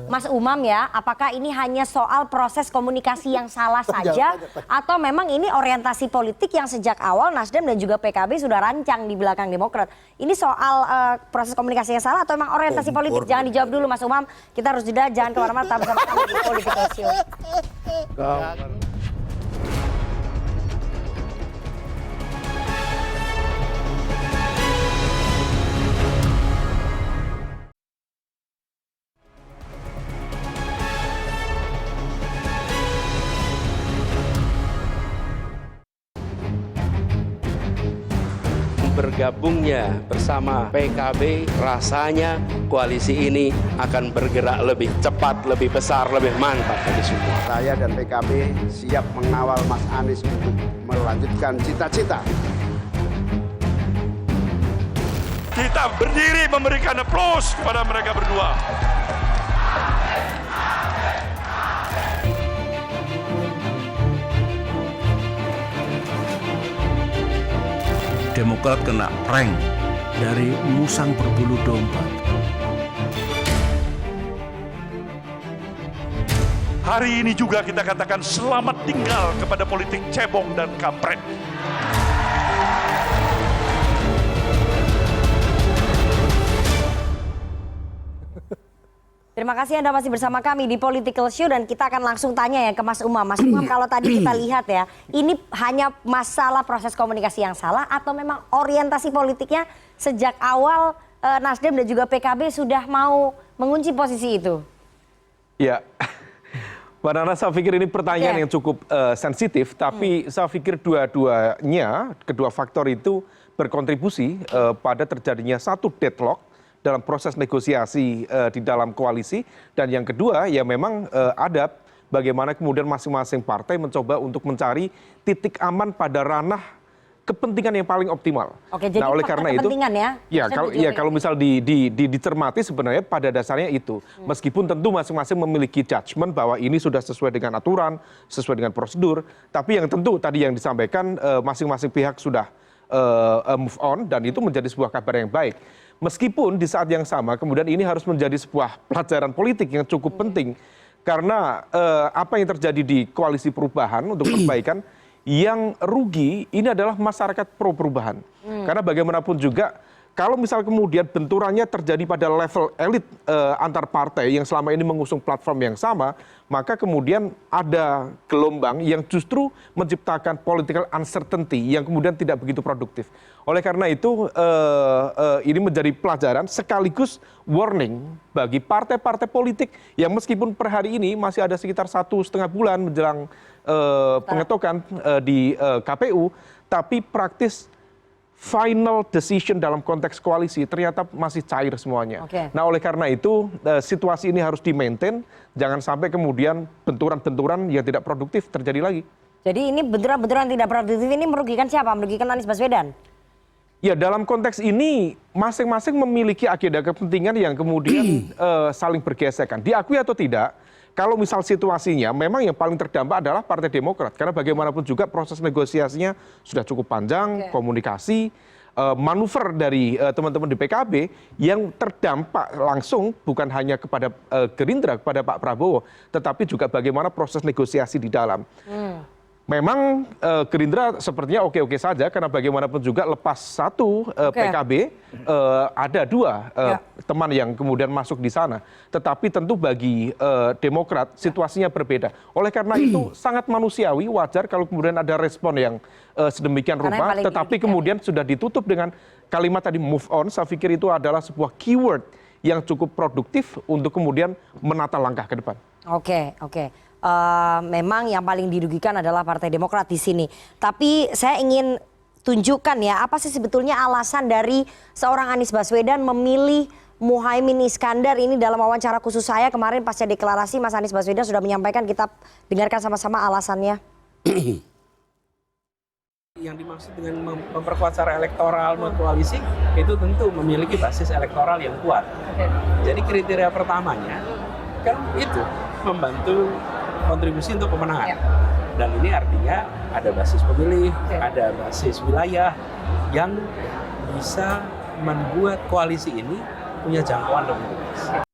Mas Umam ya, apakah ini hanya soal proses komunikasi yang salah saja, atau memang ini orientasi politik yang sejak awal Nasdem dan juga PKB sudah rancang di belakang Demokrat. Ini soal proses komunikasi yang salah atau memang orientasi politik? Jangan dijawab dulu Mas Umam, kita harus jeda, jangan kemana-mana, tetap bersama kami di Political Show. Bergabungnya bersama PKB, rasanya koalisi ini akan bergerak lebih cepat, lebih besar, lebih mantap bagi semua. Saya dan PKB siap mengawal Mas Anies untuk melanjutkan cita-cita. Kita berdiri memberikan aplaus kepada mereka berdua. Demokrat kena prank dari musang berbulu domba. Hari ini juga kita katakan selamat tinggal kepada politik cebong dan kampret. Terima kasih Anda masih bersama kami di Political Show dan kita akan langsung tanya ya ke Mas Umam. Mas Umam, kalau tadi kita lihat ya, ini hanya masalah proses komunikasi yang salah atau memang orientasi politiknya sejak awal Nasdem dan juga PKB sudah mau mengunci posisi itu? Ya, Mbak Nana, saya pikir ini pertanyaan yang cukup sensitif, tapi saya pikir kedua faktor itu berkontribusi pada terjadinya satu deadlock dalam proses negosiasi di dalam koalisi, dan yang kedua ya memang ada bagaimana kemudian masing-masing partai mencoba untuk mencari titik aman pada ranah kepentingan yang paling optimal. Oke, jadi oleh karena itu kalau misal dicermati sebenarnya pada dasarnya itu, meskipun tentu masing-masing memiliki judgement bahwa ini sudah sesuai dengan aturan, sesuai dengan prosedur, tapi yang tentu tadi yang disampaikan masing-masing pihak sudah move on, dan itu menjadi sebuah kabar yang baik. Meskipun di saat yang sama kemudian ini harus menjadi sebuah pelajaran politik yang cukup penting, karena apa yang terjadi di koalisi perubahan untuk perbaikan, yang rugi ini adalah masyarakat pro perubahan. Karena bagaimanapun juga kalau misal kemudian benturannya terjadi pada level elit antar partai yang selama ini mengusung platform yang sama, maka kemudian ada gelombang yang justru menciptakan political uncertainty yang kemudian tidak begitu produktif. Oleh karena itu ini menjadi pelajaran sekaligus warning bagi partai-partai politik yang meskipun per hari ini masih ada sekitar 1,5 bulan menjelang pengetokan di KPU, tapi praktis final decision dalam konteks koalisi ternyata masih cair semuanya. Nah, oleh karena itu situasi ini harus di-maintain, jangan sampai kemudian benturan-benturan yang tidak produktif terjadi lagi. Jadi ini benturan-benturan tidak produktif ini merugikan siapa? Merugikan Anies Baswedan? Ya, dalam konteks ini masing-masing memiliki agenda kepentingan yang kemudian saling bergesekan. Diakui atau tidak, kalau misal situasinya memang yang paling terdampak adalah Partai Demokrat, karena bagaimanapun juga proses negosiasinya sudah cukup panjang, komunikasi, manuver dari teman-teman di PKB yang terdampak langsung bukan hanya kepada Gerindra, kepada Pak Prabowo, tetapi juga bagaimana proses negosiasi di dalam. Memang Gerindra sepertinya oke-oke saja, karena bagaimanapun juga lepas satu PKB ada dua teman yang kemudian masuk di sana. Tetapi tentu bagi Demokrat situasinya berbeda. Oleh karena itu sangat manusiawi, wajar kalau kemudian ada respon yang sedemikian rupa, tetapi kemudian sudah ditutup dengan kalimat tadi move on. Saya pikir itu adalah sebuah keyword yang cukup produktif untuk kemudian menata langkah ke depan. Oke. Memang yang paling dirugikan adalah Partai Demokrat di sini. Tapi saya ingin tunjukkan ya, apa sih sebetulnya alasan dari seorang Anies Baswedan memilih Muhaimin Iskandar ini. Dalam wawancara khusus saya kemarin pasca deklarasi, Mas Anies Baswedan sudah menyampaikan, kita dengarkan sama-sama alasannya. Yang dimaksud dengan memperkuat secara elektoral koalisi itu tentu memiliki basis elektoral yang kuat. Jadi kriteria pertamanya kan itu membantu kontribusi untuk pemenangan. Dan ini artinya ada basis pemilih, ada basis wilayah yang bisa membuat koalisi ini punya jangkauan lebih luas.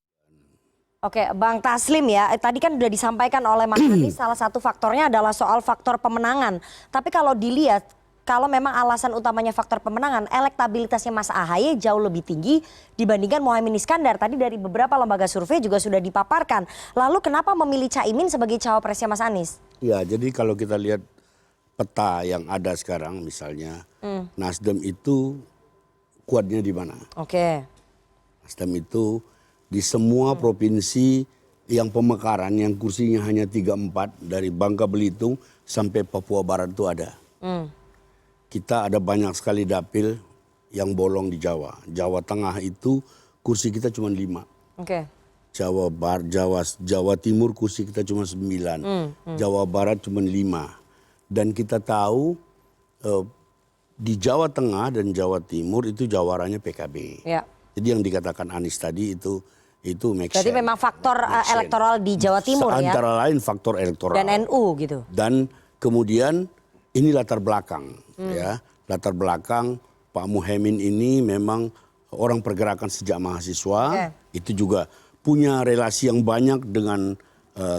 Oke, Bang Taslim ya, tadi kan sudah disampaikan oleh Mas Anies salah satu faktornya adalah soal faktor pemenangan. Tapi kalau dilihat, kalau memang alasan utamanya faktor pemenangan, elektabilitasnya Mas AHY jauh lebih tinggi dibandingkan Muhaimin Iskandar. Tadi dari beberapa lembaga survei juga sudah dipaparkan. Lalu kenapa memilih Caimin sebagai cawapresnya Mas Anies? Ya, jadi kalau kita lihat peta yang ada sekarang misalnya, Nasdem itu kuatnya di mana? Nasdem itu di semua provinsi yang pemekaran, yang kursinya hanya 3-4, dari Bangka Belitung sampai Papua Barat itu ada. Kita ada banyak sekali dapil yang bolong di Jawa. Jawa Tengah itu kursi kita cuma 5. Jawa Barat, Jawa Timur kursi kita cuma 9. Jawa Barat cuma 5. Dan kita tahu di Jawa Tengah dan Jawa Timur itu jawarannya PKB. Jadi yang dikatakan Anies tadi itu make sense. Jadi memang faktor elektoral di Jawa Timur ya? Antara lain faktor elektoral. Dan NU gitu. Dan kemudian ini latar belakang, ya, latar belakang Pak Muhaimin ini memang orang pergerakan sejak mahasiswa, itu juga punya relasi yang banyak dengan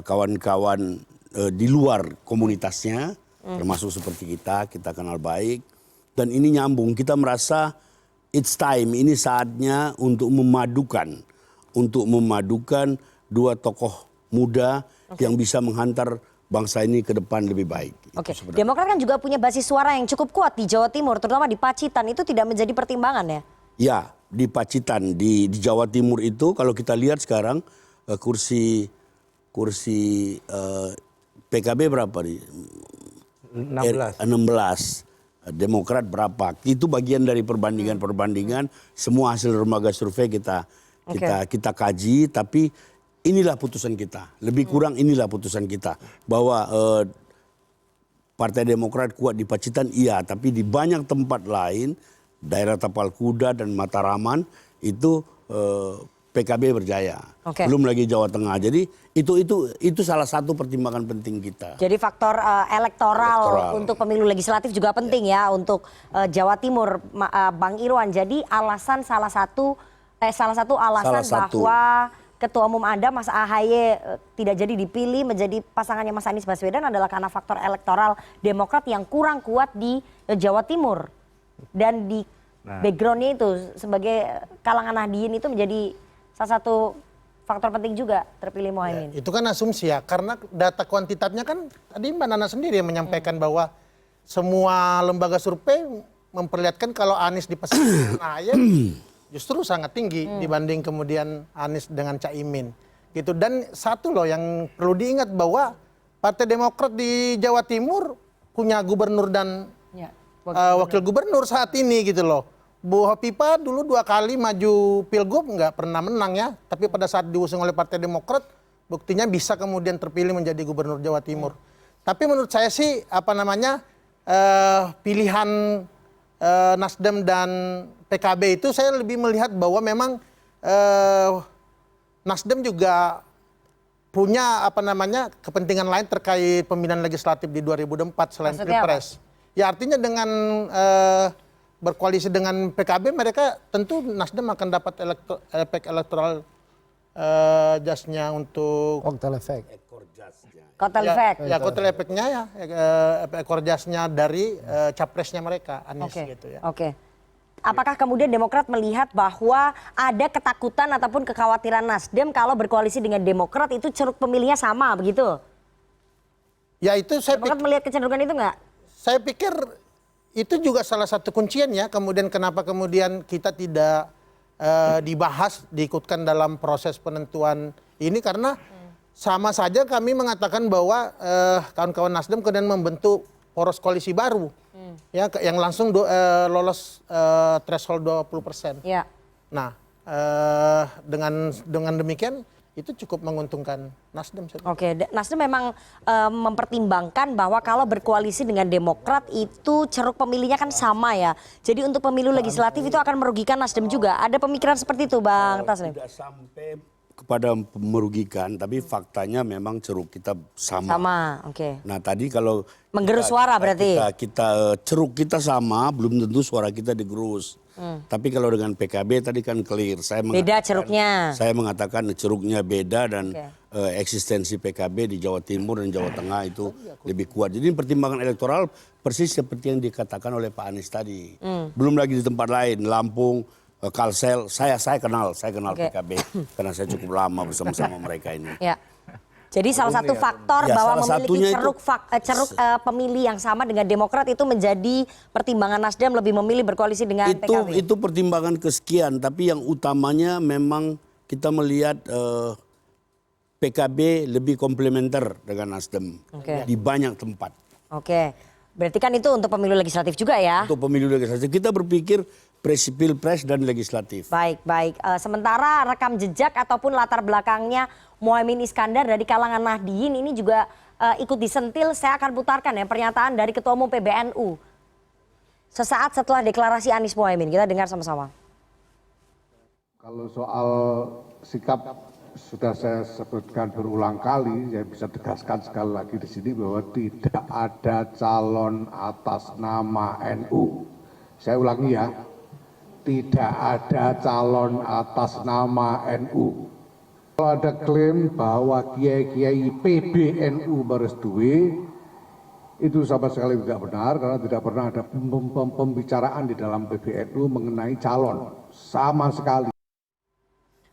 kawan-kawan di luar komunitasnya, termasuk seperti kita kenal baik, dan ini nyambung. Kita merasa it's time, ini saatnya untuk memadukan dua tokoh muda yang bisa menghantar bangsa ini ke depan lebih baik. Oke, Demokrat kan juga punya basis suara yang cukup kuat di Jawa Timur, terutama di Pacitan. Itu tidak menjadi pertimbangan ya? Ya, di Pacitan, di Jawa Timur itu kalau kita lihat sekarang kursi PKB berapa nih? 16. 16. Demokrat berapa? Itu bagian dari perbandingan-perbandingan. Semua hasil lembaga survei kita kaji, tapi inilah putusan kita. Lebih kurang inilah putusan kita bahwa Partai Demokrat kuat di Pacitan, iya, tapi di banyak tempat lain, daerah Tapal Kuda dan Mataraman itu PKB berjaya. Belum lagi Jawa Tengah. Jadi itu salah satu pertimbangan penting kita. Jadi faktor elektoral untuk pemilu legislatif juga penting ya untuk Jawa Timur, Bang Irwan. Jadi salah satu alasan bahwa Ketua Umum Anda, Mas AHY, tidak jadi dipilih menjadi pasangannya Mas Anies Baswedan adalah karena faktor elektoral Demokrat yang kurang kuat di Jawa Timur. Dan di backgroundnya itu sebagai kalangan Nahdien itu menjadi salah satu faktor penting juga terpilih Muhaimin. Ya, itu kan asumsi ya, karena data kuantitatnya kan tadi Mbak Nana sendiri yang menyampaikan bahwa semua lembaga survei memperlihatkan kalau Anies di pasangan AHY justru sangat tinggi dibanding kemudian Anies dengan Caimin. Gitu. Dan satu loh yang perlu diingat bahwa Partai Demokrat di Jawa Timur punya gubernur dan wakil gubernur saat ini gitu loh. Bu Hopipa dulu 2 kali maju pilgub nggak pernah menang ya, tapi pada saat diusung oleh Partai Demokrat buktinya bisa kemudian terpilih menjadi gubernur Jawa Timur. Tapi menurut saya sih pilihan Nasdem dan PKB itu saya lebih melihat bahwa memang Nasdem juga punya kepentingan lain terkait pemilihan legislatif di 2024 selain Pilpres. Ya artinya dengan berkoalisi dengan PKB mereka tentu Nasdem akan dapat efek elektoral jasnya untuk kotel efek. Kotel efek. Ya kotel efeknya ya ekor jasnya dari capresnya mereka Anies gitu ya. Oke. Apakah kemudian Demokrat melihat bahwa ada ketakutan ataupun kekhawatiran Nasdem kalau berkoalisi dengan Demokrat itu ceruk pemilihnya sama begitu? Ya itu saya Demokrat melihat kecenderungan itu nggak? Saya pikir itu juga salah satu kunciannya. Kemudian kenapa kemudian kita tidak dibahas, diikutkan dalam proses penentuan ini karena sama saja kami mengatakan bahwa kawan-kawan Nasdem kemudian membentuk poros koalisi baru. Ya, yang langsung lolos threshold 20%. Ya. Nah, dengan demikian itu cukup menguntungkan Nasdem. Oke, Nasdem memang mempertimbangkan bahwa kalau berkoalisi dengan Demokrat itu ceruk pemilihnya kan sama ya. Jadi untuk pemilu legislatif itu akan merugikan Nasdem juga. Ada pemikiran seperti itu, Bang Taslim? Tidak sampai kepada merugikan, tapi faktanya memang ceruk kita sama. Sama, oke. Nah tadi kalau menggerus suara berarti ceruk kita sama, belum tentu suara kita digerus. Tapi kalau dengan PKB tadi kan clear. Beda ceruknya. Saya mengatakan ceruknya beda dan eksistensi PKB di Jawa Timur dan Jawa Tengah itu lebih kuat. Jadi pertimbangan elektoral persis seperti yang dikatakan oleh Pak Anies tadi. Belum lagi di tempat lain, Lampung, Kalsel, saya kenal PKB karena saya cukup lama bersama-sama mereka ini. Ya. Jadi salah satu faktor bahwa memiliki ceruk pemilih yang sama dengan Demokrat itu menjadi pertimbangan Nasdem lebih memilih berkoalisi dengan PKB. Itu pertimbangan kesekian, tapi yang utamanya memang kita melihat PKB lebih komplementer dengan Nasdem di banyak tempat. Oke, berarti kan itu untuk pemilu legislatif juga ya? Untuk pemilu legislatif kita berpikir Pilpres dan legislatif. Baik. Sementara rekam jejak ataupun latar belakangnya Muhaimin Iskandar dari kalangan Nahdien ini juga ikut disentil. Saya akan putarkan ya pernyataan dari Ketua Umum PBNU. Sesaat setelah deklarasi Anies Muhaimin, kita dengar sama-sama. Kalau soal sikap sudah saya sebutkan berulang kali, saya bisa tegaskan sekali lagi di sini bahwa tidak ada calon atas nama NU. Saya ulangi ya. Tidak ada calon atas nama NU. Kalau ada klaim bahwa kiai-kiai PBNU merestui, itu sama sekali tidak benar karena tidak pernah ada pembicaraan di dalam PBNU mengenai calon sama sekali.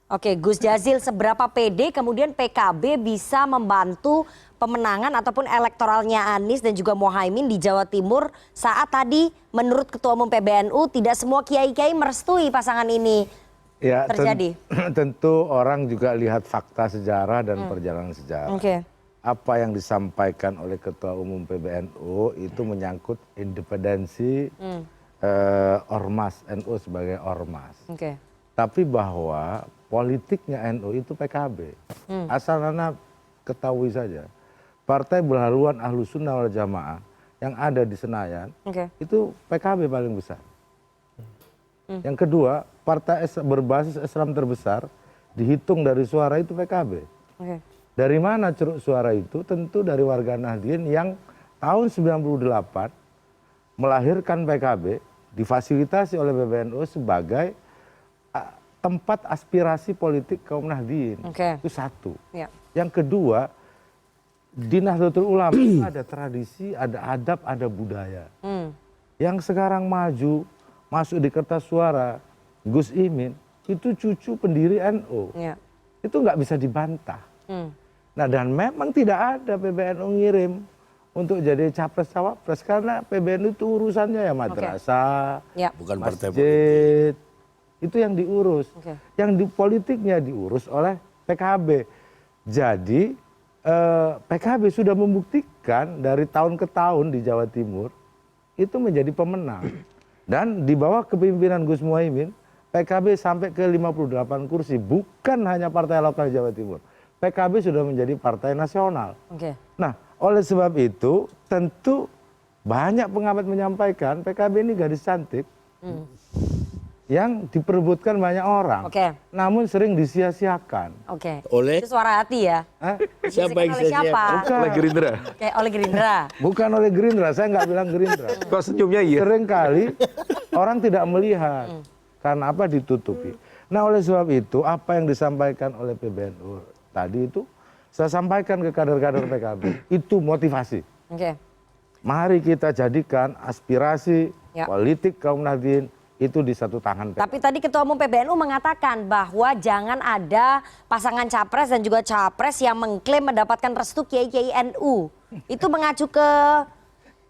Oke, Gus Jazil, seberapa pede kemudian PKB bisa membantu pemenangan ataupun elektoralnya Anies dan juga Muhaimin di Jawa Timur saat tadi menurut Ketua Umum PBNU tidak semua kiai-kiai merestui pasangan ini terjadi? Tentu orang juga lihat fakta sejarah dan perjalanan sejarah. Apa yang disampaikan oleh Ketua Umum PBNU itu menyangkut independensi ormas NU sebagai ormas. Tapi bahwa politiknya NU itu PKB. Asal Nana ketahui saja, partai berhaluan Ahlus Sunnah wal Jamaah yang ada di Senayan itu PKB paling besar. Yang kedua, partai berbasis Islam terbesar dihitung dari suara itu PKB. Dari mana ceruk suara itu? Tentu dari warga Nahdien yang tahun 98 melahirkan PKB, difasilitasi oleh PBNU sebagai tempat aspirasi politik kaum Nahdien. Itu satu. Yang kedua, di Nahdlatul Ulama ada tradisi, ada adab, ada budaya. Yang sekarang maju, masuk di kertas suara, Gus Imin, itu cucu pendiri NU. Itu nggak bisa dibantah. Nah, dan memang tidak ada PBNU ngirim untuk jadi capres-cawapres karena PBNU itu urusannya ya madrasah, bukan partai masjid. Itu yang diurus. Yang di politiknya diurus oleh PKB. Jadi PKB sudah membuktikan dari tahun ke tahun di Jawa Timur itu menjadi pemenang. Dan di bawah kepemimpinan Gus Muhaimin, PKB sampai ke 58 kursi. Bukan hanya partai lokal di Jawa Timur. PKB sudah menjadi partai nasional. Nah, oleh sebab itu tentu banyak pengamat menyampaikan PKB ini gadis cantik yang diperebutkan banyak orang, namun sering disia-siakan. Oleh? Itu suara hati ya? Siapa yang siapa? Oleh Gerindra. Oleh Gerindra. Bukan oleh Gerindra, saya nggak bilang Gerindra. Kok senyumnya iya? Sering kali orang tidak melihat karena apa ditutupi. Nah, oleh sebab itu apa yang disampaikan oleh PBNU tadi itu saya sampaikan ke kader-kader PKB, itu motivasi. Mari kita jadikan aspirasi politik kaum Nahdien itu di satu tangan. Tapi tadi Ketua Umum PBNU mengatakan bahwa jangan ada pasangan capres dan juga capres yang mengklaim mendapatkan restu kiai-kiai NU. Itu mengacu ke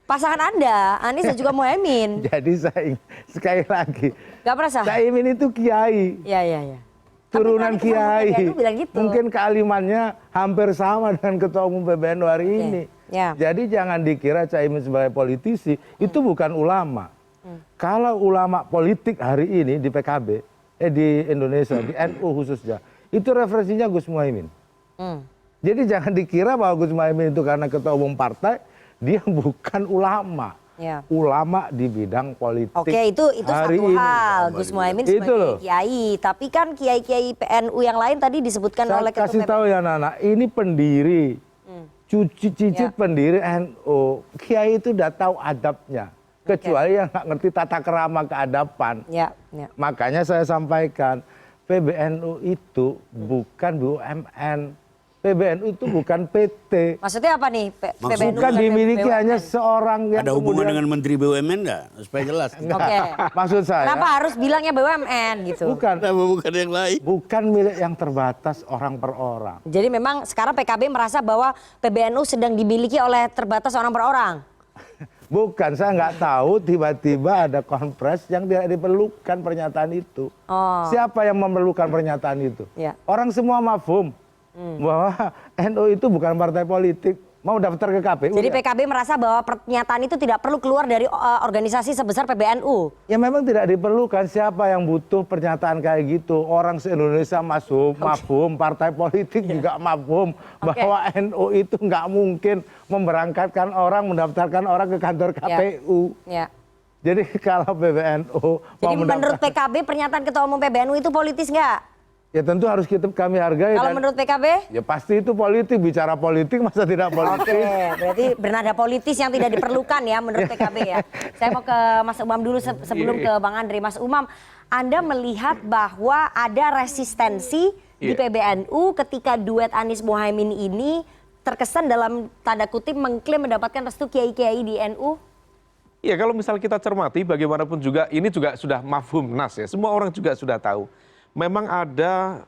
pasangan Anda, Anies dan juga Muhaimin. Jadi saya sekali lagi, gak perasa? Caimin itu kiai. Iya. Turunan kiai. Gitu. Mungkin kealimannya hampir sama dengan Ketua Umum PBNU hari ini. Jadi jangan dikira Caimin sebagai politisi, itu bukan ulama. Kalau ulama politik hari ini di PKB, di Indonesia, di NU khususnya, itu referensinya Gus Muhaimin. Jadi jangan dikira bahwa Gus Muhaimin itu karena ketua umum partai, dia bukan ulama. Ulama di bidang politik. Itu satu hal. Gus Muhaimin sebagai kiai, tapi kan kiai-kiai PNU yang lain tadi disebutkan oleh Ketua Kasih tahu ya Nana, ini pendiri, cicit pendiri NU. Kiai itu udah tahu adabnya. Kecuali yang nggak ngerti tata kerama keadaban. Makanya saya sampaikan, PBNU itu bukan BUMN. PBNU itu bukan PT. Maksudnya apa nih? PBNU bukan dimiliki hanya seorang yang ada hubungan dengan Menteri BUMN enggak? Supaya jelas. Maksud saya. Kenapa harus bilangnya BUMN gitu? Bukan yang lain. Bukan milik yang terbatas orang per orang. Jadi memang sekarang PKB merasa bahwa PBNU sedang dimiliki oleh terbatas orang per orang. Bukan, saya nggak tahu tiba-tiba ada konpres yang tidak diperlukan pernyataan itu. Siapa yang memerlukan pernyataan itu? Orang semua mafhum bahwa NU itu bukan partai politik. Mau daftar ke KPU. Jadi PKB merasa bahwa pernyataan itu tidak perlu keluar dari organisasi sebesar PBNU. Ya memang tidak diperlukan. Siapa yang butuh pernyataan kayak gitu? Orang se-Indonesia mafhum, partai politik juga mafhum bahwa NU itu nggak mungkin memberangkatkan orang, mendaftarkan orang ke kantor KPU. Jadi kalau PBNU jadi menurut PKB pernyataan Ketua Umum PBNU itu politis nggak? Ya tentu harus kami hargai. Kalau menurut PKB? Ya pasti itu politik, bicara politik masa tidak politik. Berarti bernada politis yang tidak diperlukan ya menurut PKB ya. Saya mau ke Mas Umam dulu sebelum ke Bang Andre. Mas Umam, Anda melihat bahwa ada resistensi di PBNU ketika duet Anies Muhaimin ini terkesan dalam tanda kutip mengklaim mendapatkan restu kiai-kiai di NU? Ya kalau misal kita cermati bagaimanapun juga ini juga sudah mafhum nas ya. Semua orang juga sudah tahu. Memang ada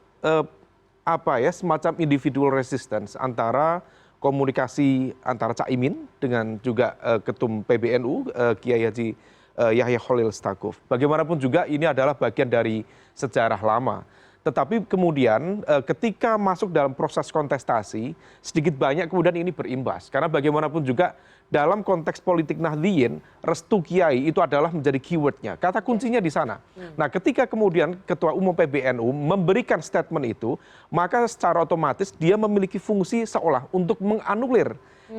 semacam individual resistance antara komunikasi antara Caimin dengan juga Ketum PBNU Kiai Haji Yahya Khalil Stakuf. Bagaimanapun juga ini adalah bagian dari sejarah lama. Tetapi kemudian ketika masuk dalam proses kontestasi, sedikit banyak kemudian ini berimbas. Karena bagaimanapun juga dalam konteks politik Nahdliyin, restu Kiai itu adalah menjadi keywordnya. Kata kuncinya di sana. Nah ketika kemudian Ketua Umum PBNU memberikan statement itu, maka secara otomatis dia memiliki fungsi seolah untuk menganulir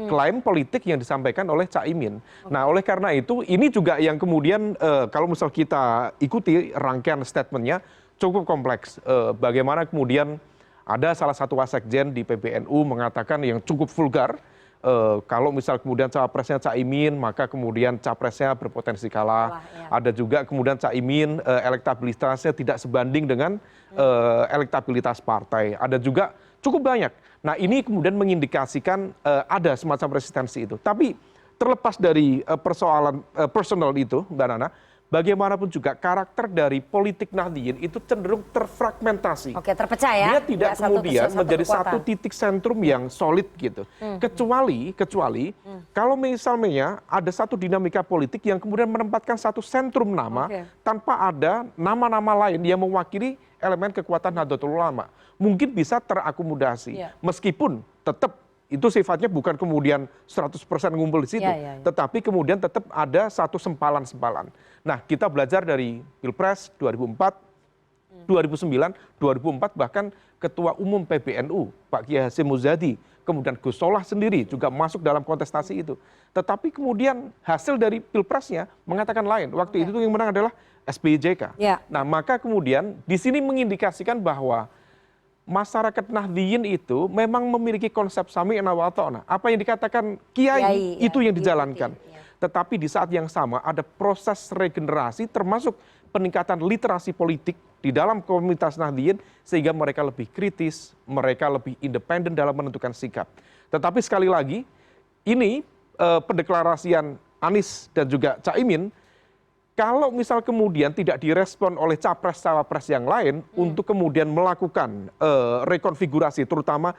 klaim politik yang disampaikan oleh Caimin. Nah oleh karena itu ini juga yang kemudian kalau misal kita ikuti rangkaian statementnya cukup kompleks. Bagaimana kemudian ada salah satu wasekjen di PBNU mengatakan yang cukup vulgar, kalau misal kemudian capresnya Caimin, maka kemudian capresnya berpotensi kalah. Ada juga kemudian Caimin elektabilitasnya tidak sebanding dengan elektabilitas partai. Ada juga cukup banyak. Nah ini kemudian mengindikasikan ada semacam resistensi itu. Tapi terlepas dari persoalan personal itu, Mbak Nana, bagaimanapun juga karakter dari politik Nahdliyin itu cenderung terfragmentasi. Oke, terpecah ya. Dia tidak kemudian menjadi satu titik sentrum yang solid gitu. Kecuali kalau misalnya ada satu dinamika politik yang kemudian menempatkan satu sentrum nama tanpa ada nama-nama lain yang mewakili elemen kekuatan Nahdlatul Ulama. Mungkin bisa terakomodasi. Meskipun tetap itu sifatnya bukan kemudian 100% ngumpul di situ, tetapi kemudian tetap ada satu sempalan-sempalan. Nah, kita belajar dari Pilpres 2004, 2009, 2004 bahkan Ketua Umum PBNU Pak Kiai Hasyim Muzadi, kemudian Gus Solah sendiri juga masuk dalam kontestasi itu. Tetapi kemudian hasil dari Pilpresnya mengatakan lain. Waktu itu yang menang adalah SBY-JK. Nah, maka kemudian di sini mengindikasikan bahwa masyarakat Nahdliyin itu memang memiliki konsep sami'na wa ata'na. Apa yang dikatakan Kiai itu yang dijalankan. Tetapi di saat yang sama ada proses regenerasi termasuk peningkatan literasi politik di dalam komunitas Nahdliyin sehingga mereka lebih kritis, mereka lebih independen dalam menentukan sikap. Tetapi sekali lagi ini pendeklarasian Anies dan juga Caimin, kalau misal kemudian tidak direspon oleh capres-cawapres yang lain untuk kemudian melakukan rekonfigurasi, terutama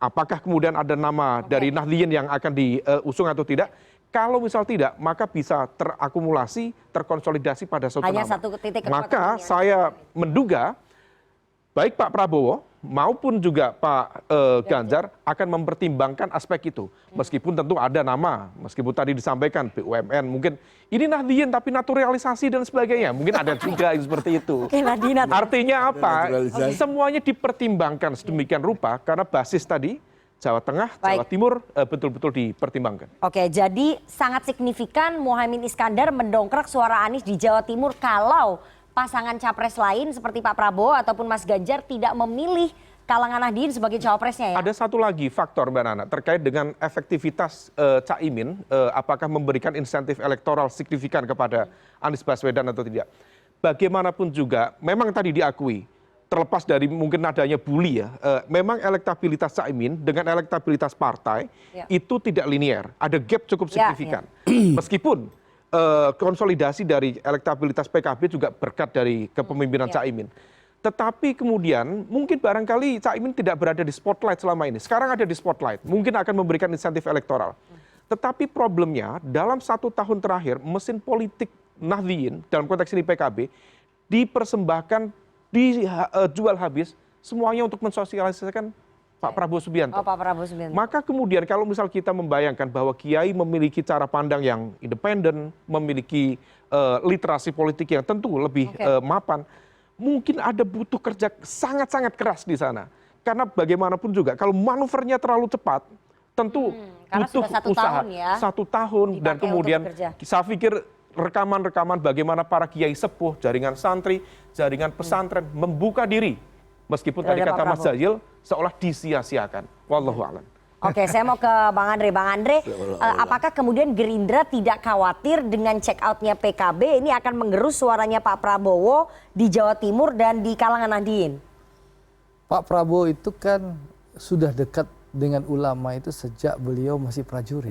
apakah kemudian ada nama dari Nahdliyin yang akan diusung atau tidak, kalau misal tidak, maka bisa terakumulasi, terkonsolidasi pada suatu nama. Maka saya menduga baik Pak Prabowo maupun juga Pak Ganjar akan mempertimbangkan aspek itu. Meskipun tentu ada nama, meskipun tadi disampaikan BUMN, mungkin ini Nahdliyin tapi naturalisasi dan sebagainya. Mungkin ada juga seperti itu. Artinya apa? Semuanya dipertimbangkan sedemikian rupa karena basis tadi Jawa Tengah, Jawa Timur betul-betul dipertimbangkan. Oke, jadi sangat signifikan Muhaimin Iskandar mendongkrak suara Anies di Jawa Timur kalau pasangan capres lain seperti Pak Prabowo ataupun Mas Ganjar tidak memilih kalangan Nahdliyin sebagai cawapresnya ya? Ada satu lagi faktor Mbak Nana terkait dengan efektivitas Caimin, apakah memberikan insentif elektoral signifikan kepada Anies Baswedan atau tidak. Bagaimanapun juga memang tadi diakui, terlepas dari mungkin adanya bully ya, memang elektabilitas Caimin dengan elektabilitas partai itu tidak linear, ada gap cukup signifikan. Meskipun konsolidasi dari elektabilitas PKB juga berkat dari kepemimpinan Caimin. Tetapi kemudian mungkin barangkali Caimin tidak berada di spotlight selama ini. Sekarang ada di spotlight, mungkin akan memberikan insentif elektoral. Tetapi problemnya dalam 1 tahun terakhir mesin politik Nahdliyin dalam konteks ini PKB dipersembahkan, dijual habis semuanya untuk mensosialisasikan Pak Prabowo Subianto. Pak Prabowo Subianto. Maka kemudian kalau misal kita membayangkan bahwa Kiai memiliki cara pandang yang independen, memiliki literasi politik yang tentu lebih mapan, mungkin ada butuh kerja sangat-sangat keras di sana. Karena bagaimanapun juga kalau manuvernya terlalu cepat, tentu butuh usaha 1 tahun dan kemudian saya pikir rekaman-rekaman bagaimana para kiai sepuh, jaringan santri, jaringan pesantren membuka diri. Meskipun tadi kata Mas Jazil seolah disia-siakan. Wallahu a'lam. Oke, saya mau ke Bang Andre. Bang Andre, apakah kemudian Gerindra tidak khawatir dengan check out-nya PKB ini akan menggerus suaranya Pak Prabowo di Jawa Timur dan di kalangan Nahdliyin? Pak Prabowo itu kan sudah dekat dengan ulama itu sejak beliau masih prajurit.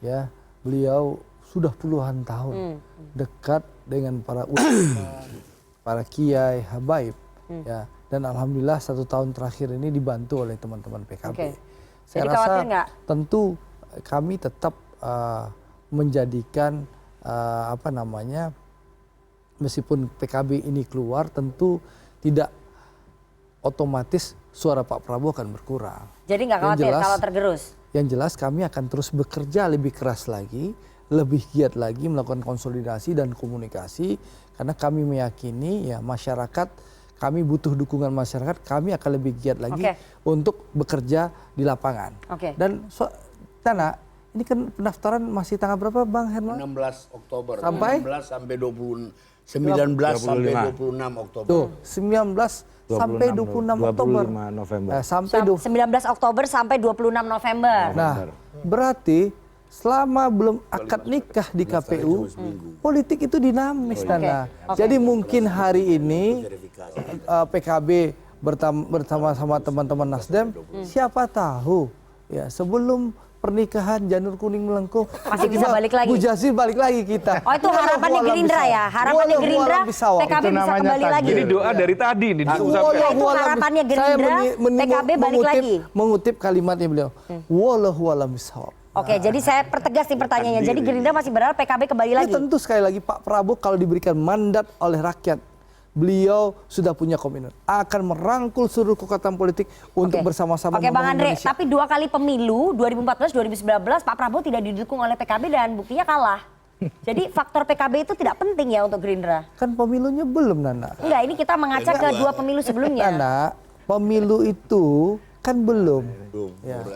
Ya, beliau sudah puluhan tahun dekat dengan para ulama, para kiai, habaib. Ya. dan alhamdulillah 1 tahun terakhir ini dibantu oleh teman-teman PKB. Saya Jadi rasa khawatir nggak? tentu kami tetap menjadikan meskipun PKB ini keluar tentu tidak otomatis suara Pak Prabowo akan berkurang. Jadi nggak khawatir kalau tergerus? Yang jelas kami akan terus bekerja lebih keras lagi, lebih giat lagi melakukan konsolidasi dan komunikasi karena kami meyakini ya masyarakat, kami butuh dukungan masyarakat, kami akan lebih giat lagi untuk bekerja di lapangan. Dan Nana, ini kan pendaftaran masih tanggal berapa Bang Herman? 16 Oktober. Sampai? 19 sampai 26 Oktober. Tuh, 19 sampai 26 Oktober. 25 November. Sampai 19 Oktober sampai 26 November. Nah, berarti selama belum akad nikah di KPU, politik itu dinamis, Nana. Jadi mungkin hari ini PKB bersama teman-teman Nasdem, siapa tahu ya sebelum pernikahan janur kuning melengkung masih bisa balik lagi. Bu Jazil balik lagi kita. Oh itu harapannya Gerindra ya? Harapannya Gerindra PKB bisa kembali lagi. Jadi doa dari tadi nih. Itu harapannya Gerindra PKB balik lagi. Mengutip kalimatnya beliau. Wallahu a'lam bishawab. Oke, jadi saya pertegas nih pertanyaannya. Jadi Gerindra masih berharap PKB kembali lagi? Tentu sekali lagi Pak Prabowo kalau diberikan mandat oleh rakyat, beliau sudah punya komitmen akan merangkul seluruh kekuatan politik untuk bersama-sama Oke Bang Andre, Indonesia. tapi 2 kali pemilu 2014, 2019 Pak Prabowo tidak didukung oleh PKB dan buktinya kalah. Jadi faktor PKB itu tidak penting ya untuk Gerindra? Kan pemilunya belum, Nana. Enggak, ini kita mengaca ke 2 pemilu sebelumnya. Nana, pemilu itu kan belum.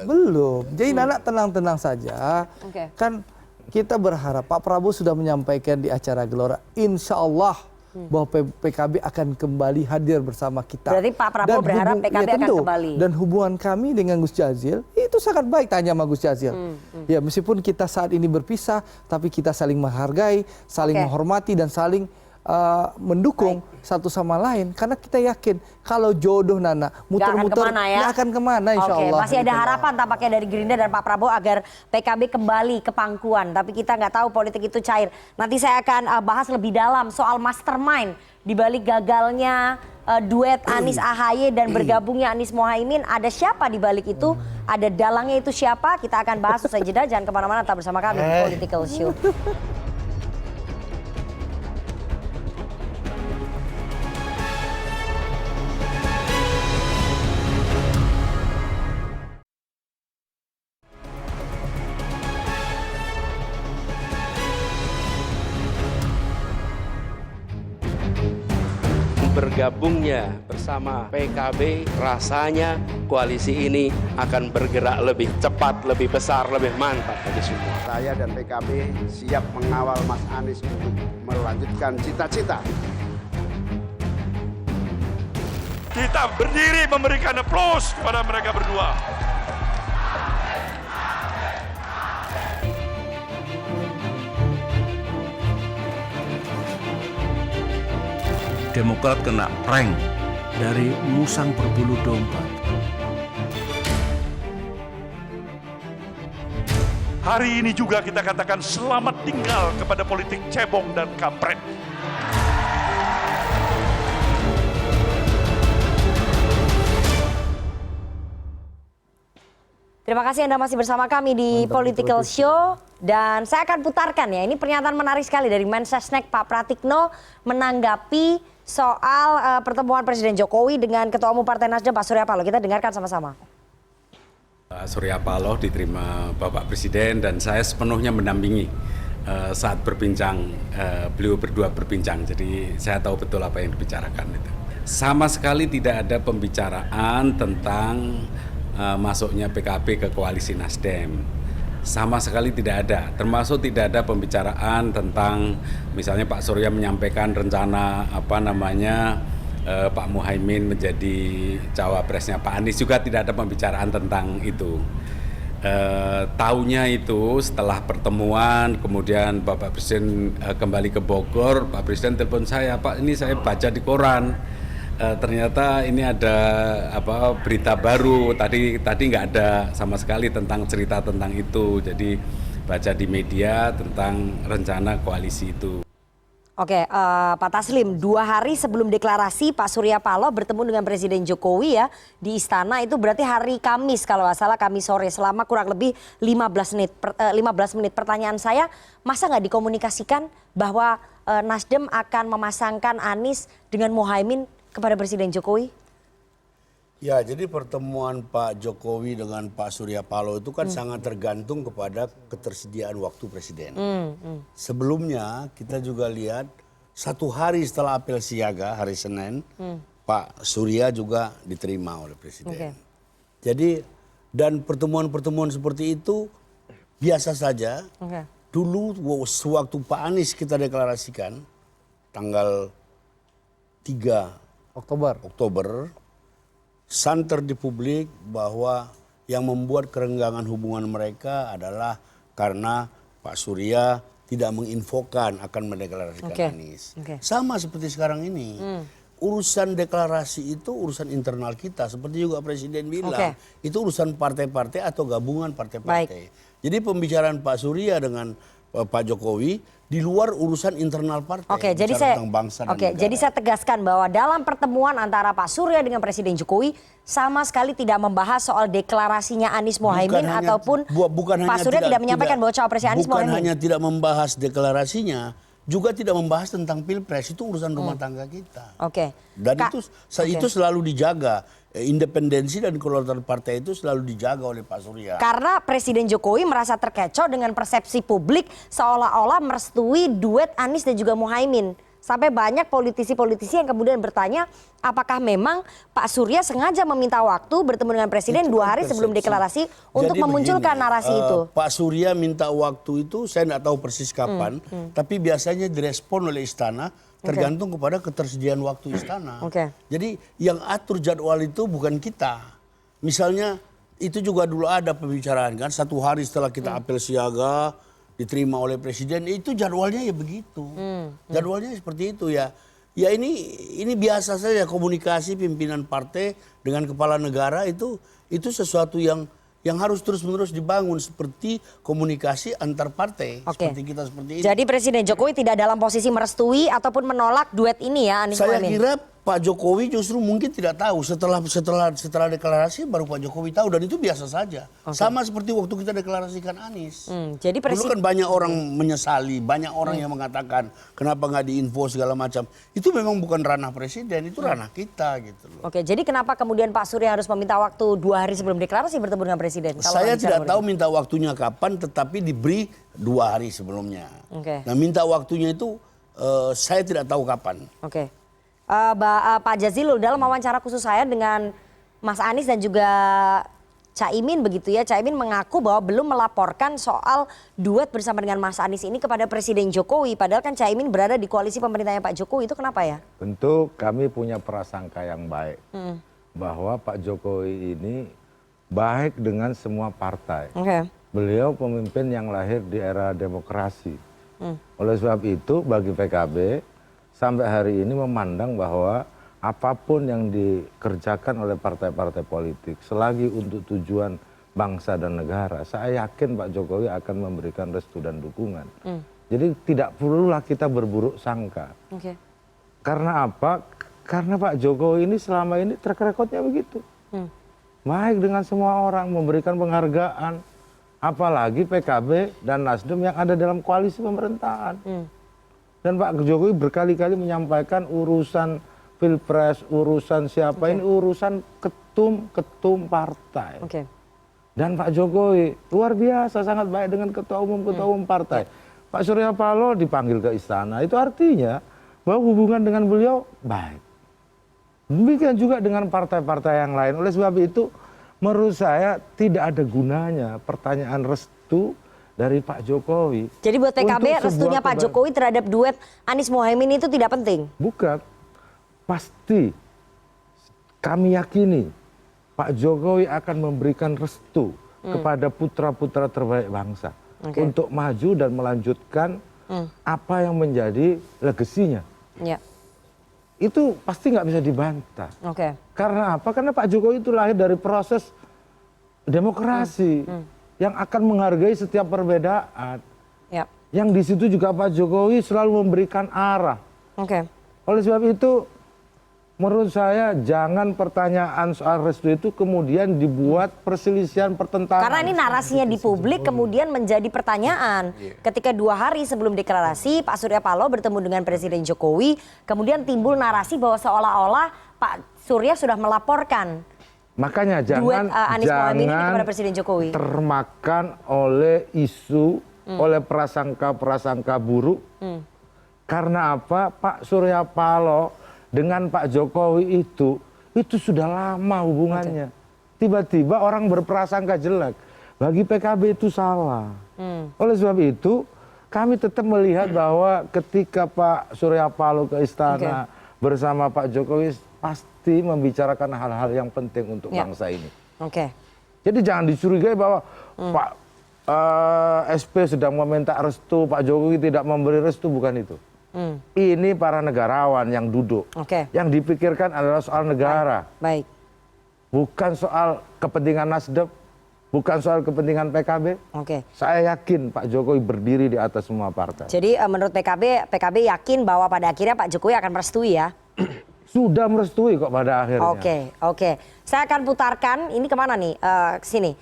Belum. Jadi Nana tenang-tenang saja. Kan kita berharap Pak Prabowo sudah menyampaikan di acara Gelora, insya Allah bahwa PKB akan kembali hadir bersama kita. Berarti Pak Prabowo berharap PKB akan kembali. Dan hubungan kami dengan Gus Jazil itu sangat baik, tanya sama Gus Jazil. Ya meskipun kita saat ini berpisah, tapi kita saling menghargai, saling menghormati dan saling mendukung satu sama lain. Karena kita yakin kalau jodoh Nana muter-muter nggak akan kemana insya Allah. Masih ada harapan tampaknya dari Gerindra dan Pak Prabowo agar PKB kembali ke pangkuan. Tapi kita nggak tahu politik itu cair. Nanti saya akan bahas lebih dalam soal mastermind di balik gagalnya duet Anies Ahaye dan bergabungnya Anies Mohaimin. Ada siapa di balik itu? Ada dalangnya itu siapa? Kita akan bahas usai jeda. Jangan kemana-mana, tetap bersama kami di Political Show. Bergabungnya bersama PKB, rasanya koalisi ini akan bergerak lebih cepat, lebih besar, lebih mantap bagi semua. Saya dan PKB siap mengawal Mas Anies untuk melanjutkan cita-cita. Kita berdiri memberikan aplaus kepada mereka berdua. Demokrat kena prank dari musang berbulu domba. Hari ini juga kita katakan selamat tinggal kepada politik cebong dan kampret. Terima kasih Anda masih bersama kami di Political Show. Dan saya akan putarkan ya, ini pernyataan menarik sekali dari Mensesnek Pak Pratikno menanggapi soal pertemuan Presiden Jokowi dengan Ketua Umum Partai Nasdem Pak Surya Paloh. Kita dengarkan sama-sama. Pak Surya Paloh diterima Bapak Presiden dan saya sepenuhnya mendampingi saat berbincang, beliau berdua berbincang. Jadi saya tahu betul apa yang dibicarakan itu. Sama sekali tidak ada pembicaraan tentang masuknya PKB ke koalisi Nasdem. Sama sekali tidak ada, termasuk tidak ada pembicaraan tentang misalnya Pak Surya menyampaikan rencana Pak Muhaimin menjadi cawapresnya Pak Anies, juga tidak ada pembicaraan tentang itu. Taunya itu setelah pertemuan, kemudian Bapak Presiden kembali ke Bogor, Pak Presiden telepon saya, Pak ini saya baca di koran. Ternyata ini ada berita baru, tadi nggak ada sama sekali tentang cerita tentang itu, jadi baca di media tentang rencana koalisi itu. Oke, Pak Taslim, 2 hari sebelum deklarasi Pak Surya Paloh bertemu dengan Presiden Jokowi ya di Istana, itu berarti hari Kamis kalau nggak salah, Kamis sore, selama kurang lebih 15 menit. Pertanyaan saya, masa nggak dikomunikasikan bahwa Nasdem akan memasangkan Anies dengan Muhaimin kepada Presiden Jokowi? Ya, jadi pertemuan Pak Jokowi dengan Pak Surya Paloh itu kan sangat tergantung kepada ketersediaan waktu Presiden. Sebelumnya kita juga lihat 1 hari setelah apel siaga hari Senin, Pak Surya juga diterima oleh Presiden. Jadi dan pertemuan-pertemuan seperti itu biasa saja. Dulu sewaktu Pak Anies kita deklarasikan tanggal 3 Oktober, santer di publik bahwa yang membuat kerenggangan hubungan mereka adalah karena Pak Surya tidak menginfokan akan mendeklarasikan Anies. Sama seperti sekarang ini. Urusan deklarasi itu urusan internal kita. Seperti juga Presiden bilang, itu urusan partai-partai atau gabungan partai-partai. Jadi pembicaraan Pak Surya dengan Pak Jokowi di luar urusan internal partai. Jadi saya tegaskan bahwa dalam pertemuan antara Pak Surya dengan Presiden Jokowi sama sekali tidak membahas soal deklarasinya Anies Muhaimin ataupun Pak Surya tidak menyampaikan bahwa cawapresnya Anies Muhaimin. Bukan hanya tidak membahas deklarasinya, juga tidak membahas tentang Pilpres, itu urusan rumah tangga kita. Dan itu selalu dijaga. Independensi dan kedaulatan partai itu selalu dijaga oleh Pak Surya. Karena Presiden Jokowi merasa terkecoh dengan persepsi publik seolah-olah merestui duet Anies dan juga Muhaimin. Sampai banyak politisi-politisi yang kemudian bertanya, apakah memang Pak Surya sengaja meminta waktu bertemu dengan Presiden 2 hari sebelum deklarasi untuk memunculkan narasi itu? Pak Surya minta waktu itu, saya tidak tahu persis kapan, tapi biasanya direspon oleh Istana, tergantung kepada ketersediaan waktu Istana. Jadi yang atur jadwal itu bukan kita. Misalnya itu juga dulu ada pembicaraan kan, 1 hari setelah kita apel siaga, diterima oleh Presiden, itu jadwalnya ya begitu. Jadwalnya seperti itu ya. Ya ini biasa saja komunikasi pimpinan partai dengan kepala negara itu sesuatu yang harus terus-menerus dibangun seperti komunikasi antar partai. Seperti kita seperti ini. Jadi Presiden Jokowi tidak dalam posisi merestui ataupun menolak duet ini ya Anies Muhaimin? Saya kira Pak Jokowi justru mungkin tidak tahu, setelah deklarasi baru Pak Jokowi tahu, dan itu biasa saja. Sama seperti waktu kita deklarasikan Anies. Jadi dulu kan banyak orang menyesali, banyak orang yang mengatakan kenapa nggak diinfo segala macam. Itu memang bukan ranah Presiden, itu ranah kita gitu loh. Jadi kenapa kemudian Pak Surya harus meminta waktu 2 hari sebelum deklarasi bertemu dengan Presiden? Saya tidak tahu minta waktunya kapan, tetapi diberi 2 hari sebelumnya. Nah, minta waktunya itu saya tidak tahu kapan. Pak Jazilul, dalam wawancara khusus saya dengan Mas Anies dan juga Caimin begitu ya, Caimin mengaku bahwa belum melaporkan soal duet bersama dengan Mas Anies ini kepada Presiden Jokowi. Padahal kan Caimin berada di koalisi pemerintahnya Pak Jokowi, itu kenapa ya? Tentu kami punya prasangka yang baik bahwa Pak Jokowi ini baik dengan semua partai. Beliau pemimpin yang lahir di era demokrasi. Oleh sebab itu bagi PKB sampai hari ini memandang bahwa apapun yang dikerjakan oleh partai-partai politik selagi untuk tujuan bangsa dan negara, saya yakin Pak Jokowi akan memberikan restu dan dukungan. Jadi tidak perlulah kita berburuk sangka. Karena apa? Karena Pak Jokowi ini selama ini track record-nya begitu. Baik dengan semua orang, memberikan penghargaan. Apalagi PKB dan Nasdem yang ada dalam koalisi pemerintahan. Dan Pak Jokowi berkali-kali menyampaikan urusan Pilpres, urusan siapa ini urusan ketum partai. Dan Pak Jokowi luar biasa sangat baik dengan ketua umum partai. Pak Surya Paloh dipanggil ke istana, itu artinya bahwa hubungan dengan beliau baik. Demikian juga dengan partai-partai yang lain. Oleh sebab itu menurut saya tidak ada gunanya pertanyaan restu dari Pak Jokowi. Jadi buat PKB restunya Pak Jokowi terhadap duet Anies Muhaimin itu tidak penting? Bukan. Pasti kami yakini Pak Jokowi akan memberikan restu kepada putra-putra terbaik bangsa untuk maju dan melanjutkan apa yang menjadi legasinya. Itu pasti nggak bisa dibantah. Karena apa? Karena Pak Jokowi itu lahir dari proses demokrasi yang akan menghargai setiap perbedaan. Ya. Yang di situ juga Pak Jokowi selalu memberikan arah. Oke. Oleh sebab itu, menurut saya jangan pertanyaan soal restu itu kemudian dibuat perselisihan pertentangan. Karena ini narasinya di publik kemudian menjadi pertanyaan. Ketika 2 hari sebelum deklarasi Pak Surya Paloh bertemu dengan Presiden Jokowi, kemudian timbul narasi bahwa seolah-olah Pak Surya sudah melaporkan Makanya duet Anies Mohaimin ini kepada jangan Presiden Jokowi. termakan oleh isu, oleh prasangka-prasangka buruk. Karena apa? Pak Surya Paloh dengan Pak Jokowi itu sudah lama hubungannya. Tiba-tiba orang berprasangka jelek. Bagi PKB itu salah. Oleh sebab itu, kami tetap melihat bahwa ketika Pak Surya Paloh ke istana bersama Pak Jokowi, pasti membicarakan hal-hal yang penting untuk bangsa ini. Jadi jangan dicurigai bahwa Pak SP sedang meminta restu, Pak Jokowi tidak memberi restu, bukan itu. Ini para negarawan yang duduk. Yang dipikirkan adalah soal negara. Baik. Bukan soal kepentingan Nasdem, bukan soal kepentingan PKB. Saya yakin Pak Jokowi berdiri di atas semua partai. Jadi menurut PKB yakin bahwa pada akhirnya Pak Jokowi akan merestui ya? Sudah merestui kok pada akhirnya. Oke. Saya akan putarkan, ini kemana nih? Sini.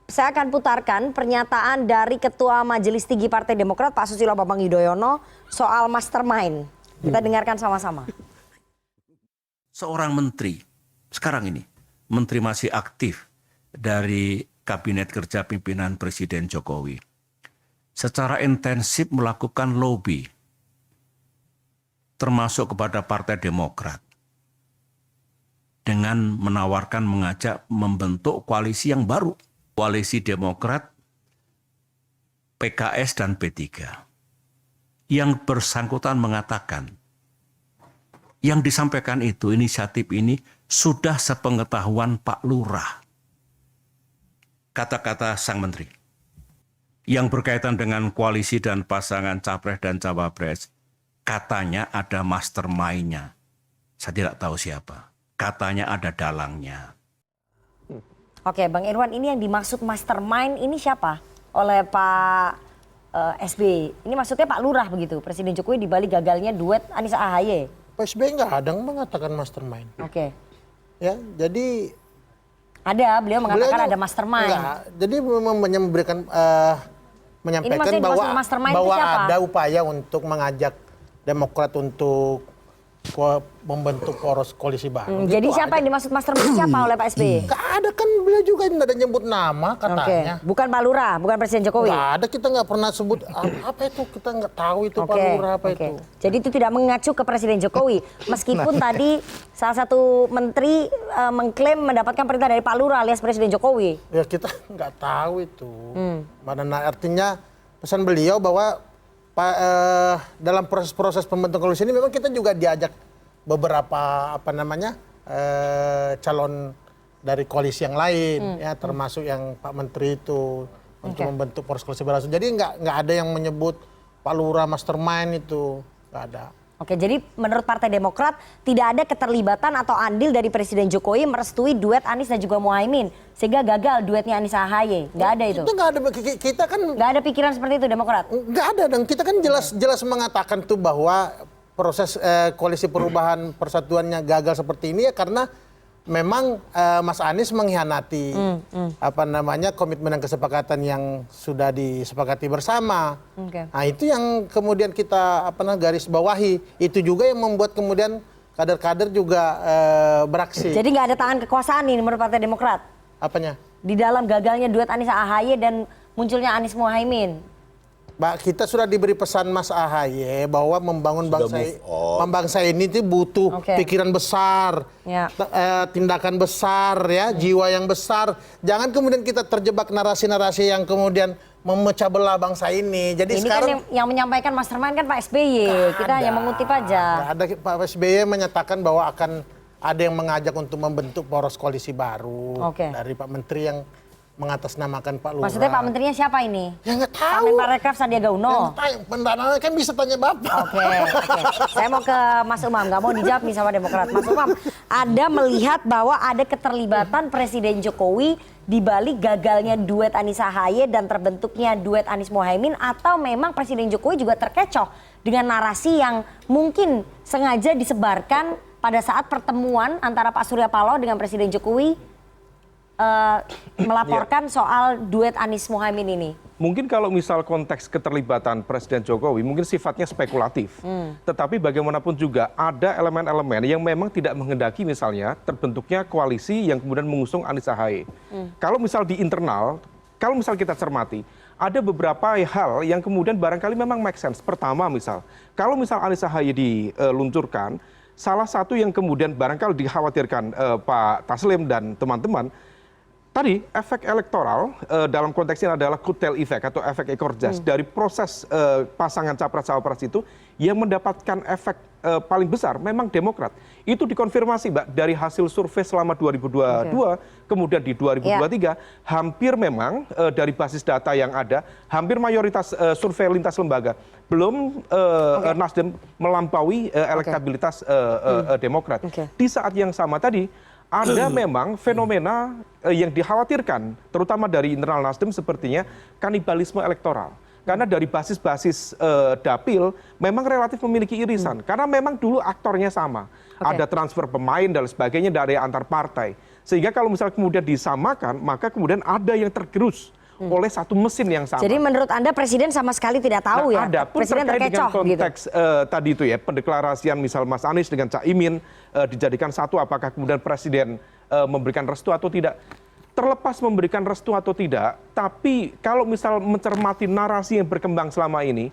Saya akan putarkan pernyataan dari Ketua Majelis Tinggi Partai Demokrat Pak Susilo Bambang Yudhoyono soal mastermind. Kita dengarkan sama-sama. Seorang menteri, sekarang ini, menteri masih aktif dari Kabinet Kerja Pimpinan Presiden Jokowi, secara intensif melakukan lobby, termasuk kepada Partai Demokrat, dengan menawarkan mengajak membentuk koalisi yang baru. Koalisi Demokrat, PKS, dan P3. Yang bersangkutan mengatakan, yang disampaikan itu, inisiatif ini sudah sepengetahuan Pak Lurah. Kata-kata sang menteri. Yang berkaitan dengan koalisi dan pasangan Capres dan Cawapres, katanya ada mastermind-nya. Saya tidak tahu siapa. Katanya ada dalangnya. Oke, Bang Irwan, ini yang dimaksud mastermind ini siapa? Oleh Pak SBY. Ini maksudnya Pak Lurah begitu, Presiden Jokowi dibalik gagalnya duet Anies AHY. Pak SBY nggak ada mengatakan mastermind. Ya, jadi ada, beliau mengatakan ada mastermind. Enggak, jadi menyampaikan bahwa ada upaya untuk mengajak Demokrat untuk membentuk poros koalisi baru. Jadi siapa yang dimaksud mastermind siapa oleh Pak SBY? Nggak ada, kan beliau juga tidak ada nyebut nama katanya. Bukan Pak Lurah, bukan Presiden Jokowi? Nggak ada, kita nggak pernah sebut apa itu, kita nggak tahu itu Pak Lurah apa itu. Jadi itu tidak mengacu ke Presiden Jokowi. Meskipun tadi salah satu menteri mengklaim mendapatkan perintah dari Pak Lurah alias Presiden Jokowi. Ya kita nggak tahu itu. Mana artinya pesan beliau bahwa dalam proses pembentukan koalisi ini memang kita juga diajak beberapa calon dari koalisi yang lain, ya termasuk yang Pak Menteri itu untuk membentuk poros koalisi baru. Jadi nggak ada yang menyebut Pak Lurah mastermind itu, nggak ada. Jadi menurut Partai Demokrat tidak ada keterlibatan atau andil dari Presiden Jokowi merestui duet Anies dan juga Muhaimin sehingga gagal duetnya Anies AHY. Nggak ada itu. Itu nggak ada, kita kan nggak ada pikiran seperti itu Demokrat. Nggak ada, dan kita kan jelas mengatakan tuh bahwa proses koalisi perubahan persatuannya gagal seperti ini ya karena memang Mas Anies mengkhianati komitmen dan kesepakatan yang sudah disepakati bersama. Nah itu yang kemudian kita garis bawahi. Itu juga yang membuat kemudian kader-kader juga beraksi. Jadi nggak ada tangan kekuasaan nih menurut Partai Demokrat? Apanya? Di dalam gagalnya duet Anies AHY dan munculnya Anies Muhaimin. Mbak, kita sudah diberi pesan Mas AHY bahwa membangun bangsa ini itu butuh pikiran besar, tindakan besar, ya, jiwa yang besar. Jangan kemudian kita terjebak narasi-narasi yang kemudian memecah belah bangsa ini. Jadi ini sekarang kan yang menyampaikan mastermind kan Pak SBY. Kita hanya mengutip aja. Ada Pak SBY menyatakan bahwa akan ada yang mengajak untuk membentuk poros koalisi baru dari Pak Menteri yang mengatasnamakan Pak Lurah. Maksudnya Pak Menterinya siapa ini? Ya nggak tahu. Menparekraf Sandiaga Uno. Pendanaan kan bisa tanya Bapak. Oke. Saya mau ke Mas Umam, nggak mau dijawab nih sama Demokrat. Mas Umam, Anda melihat bahwa ada keterlibatan Presiden Jokowi di balik gagalnya duet Anies Ahaye dan terbentuknya duet Anies Mohaimin, atau memang Presiden Jokowi juga terkecoh dengan narasi yang mungkin sengaja disebarkan pada saat pertemuan antara Pak Surya Paloh dengan Presiden Jokowi melaporkan soal duet Anies Mohaimin ini? Mungkin kalau misal konteks keterlibatan Presiden Jokowi mungkin sifatnya spekulatif. Tetapi bagaimanapun juga ada elemen-elemen yang memang tidak menghendaki misalnya terbentuknya koalisi yang kemudian mengusung Anies Ahaye. Kalau misal di internal, kalau misal kita cermati, ada beberapa hal yang kemudian barangkali memang make sense. Pertama misal, kalau misal Anies Ahaye diluncurkan, salah satu yang kemudian barangkali dikhawatirkan Pak Taslim dan teman-teman, tadi efek elektoral dalam konteks ini adalah kutel efek atau efek ekor jas dari proses pasangan capres-cawapres itu yang mendapatkan efek paling besar memang Demokrat. Itu dikonfirmasi Mbak dari hasil survei selama 2022, kemudian di 2023 hampir memang dari basis data yang ada, hampir mayoritas survei lintas lembaga belum Nasdem melampaui elektabilitas Demokrat. Di saat yang sama tadi ada memang fenomena yang dikhawatirkan, terutama dari internal Nasdem sepertinya kanibalisme elektoral. Karena dari basis-basis dapil memang relatif memiliki irisan. Karena memang dulu aktornya sama. Ada transfer pemain dan sebagainya dari antar partai. Sehingga kalau misalnya kemudian disamakan, maka kemudian ada yang tergerus oleh satu mesin yang sama. Jadi menurut Anda Presiden sama sekali tidak tahu ya? Ada pun Presiden terkait dengan konteks gitu. tadi itu ya, pendeklarasian misal Mas Anies dengan Cak Imin dijadikan satu, apakah kemudian Presiden memberikan restu atau tidak. Terlepas memberikan restu atau tidak, tapi kalau misal mencermati narasi yang berkembang selama ini,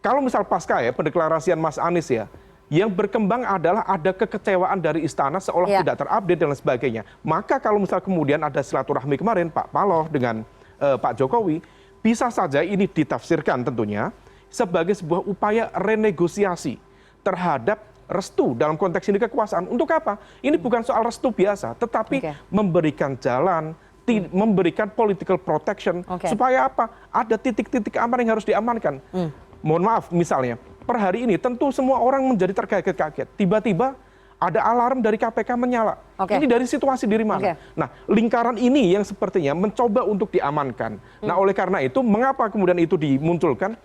kalau misal pasca ya pendeklarasian Mas Anies ya, yang berkembang adalah ada kekecewaan dari istana seolah tidak terupdate dan sebagainya. Maka kalau misal kemudian ada silaturahmi kemarin Pak Paloh dengan Pak Jokowi, bisa saja ini ditafsirkan tentunya sebagai sebuah upaya renegosiasi terhadap restu dalam konteks ini kekuasaan. Untuk apa? Ini bukan soal restu biasa, tetapi memberikan jalan, memberikan political protection, supaya apa? Ada titik-titik aman yang harus diamankan. Mohon maaf, misalnya, per hari ini tentu semua orang menjadi terkaget-kaget. Tiba-tiba ada alarm dari KPK menyala. Ini dari situasi dari mana? Nah, lingkaran ini yang sepertinya mencoba untuk diamankan. Nah, oleh karena itu, mengapa kemudian itu dimunculkan?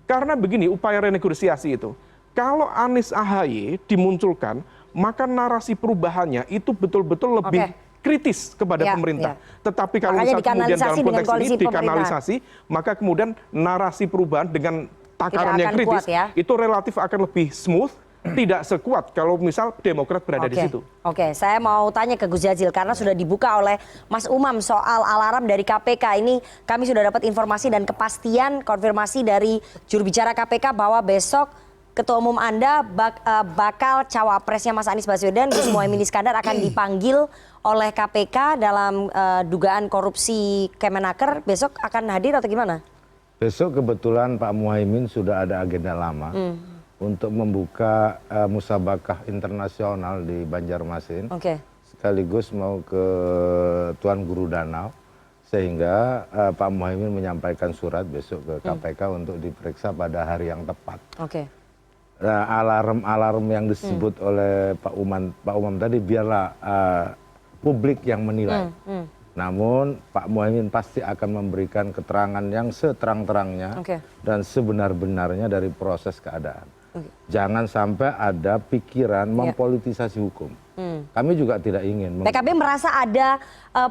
Karena begini, upaya renegosiasi itu. Kalau Anies Ahaye dimunculkan, maka narasi perubahannya itu betul-betul lebih kritis kepada pemerintah. Tetapi kalau misal kemudian dalam konteks ini dikanalisasi, maka kemudian narasi perubahan dengan takaran yang kritis itu relatif akan lebih smooth, tidak sekuat kalau misal Demokrat berada di situ. Oke, saya mau tanya ke Gus Jazil karena sudah dibuka oleh Mas Umam soal alarm dari KPK. Ini kami sudah dapat informasi dan kepastian konfirmasi dari juru bicara KPK bahwa besok Ketua Umum Anda bakal cawapresnya Mas Anies Baswedan, Gus Muhaimin Iskandar akan dipanggil oleh KPK dalam dugaan korupsi Kemenaker. Besok akan hadir atau gimana? Besok kebetulan Pak Muhaimin sudah ada agenda lama untuk membuka musabakah internasional di Banjarmasin. Sekaligus mau ke Tuan Guru Danau. Sehingga Pak Muhaimin menyampaikan surat besok ke KPK untuk diperiksa pada hari yang tepat. Nah, alarm-alarm yang disebut oleh Pak Umam tadi biarlah publik yang menilai. Namun Pak Muhaimin pasti akan memberikan keterangan yang seterang-terangnya dan sebenar-benarnya dari proses keadaan. Jangan sampai ada pikiran mempolitisasi hukum. Kami juga tidak ingin. PKB merasa ada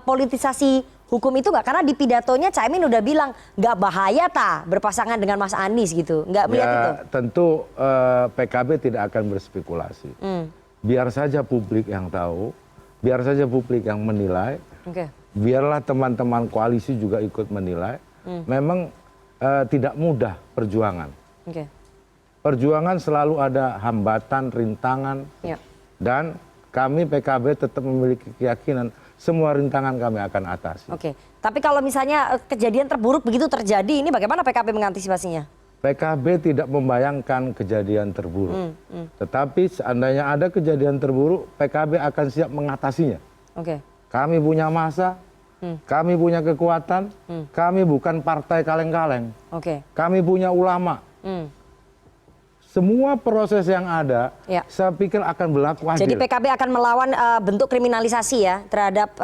politisasi hukum itu nggak? Karena di pidatonya Caimin udah bilang nggak bahaya berpasangan dengan Mas Anies gitu. Nggak melihat itu? Tentu PKB tidak akan berspekulasi. Biar saja publik yang tahu, biar saja publik yang menilai. Biarlah teman-teman koalisi juga ikut menilai. Memang tidak mudah perjuangan. Perjuangan selalu ada hambatan, rintangan, dan kami PKB tetap memiliki keyakinan semua rintangan kami akan atasi. Tapi kalau misalnya kejadian terburuk begitu terjadi, ini bagaimana PKB mengantisipasinya? PKB tidak membayangkan kejadian terburuk. Tetapi seandainya ada kejadian terburuk, PKB akan siap mengatasinya. Kami punya masa, Kami punya kekuatan, kami bukan partai kaleng-kaleng. Kami punya ulama. Semua proses yang ada, saya pikir akan berlaku adil. Jadi PKB akan melawan bentuk kriminalisasi ya terhadap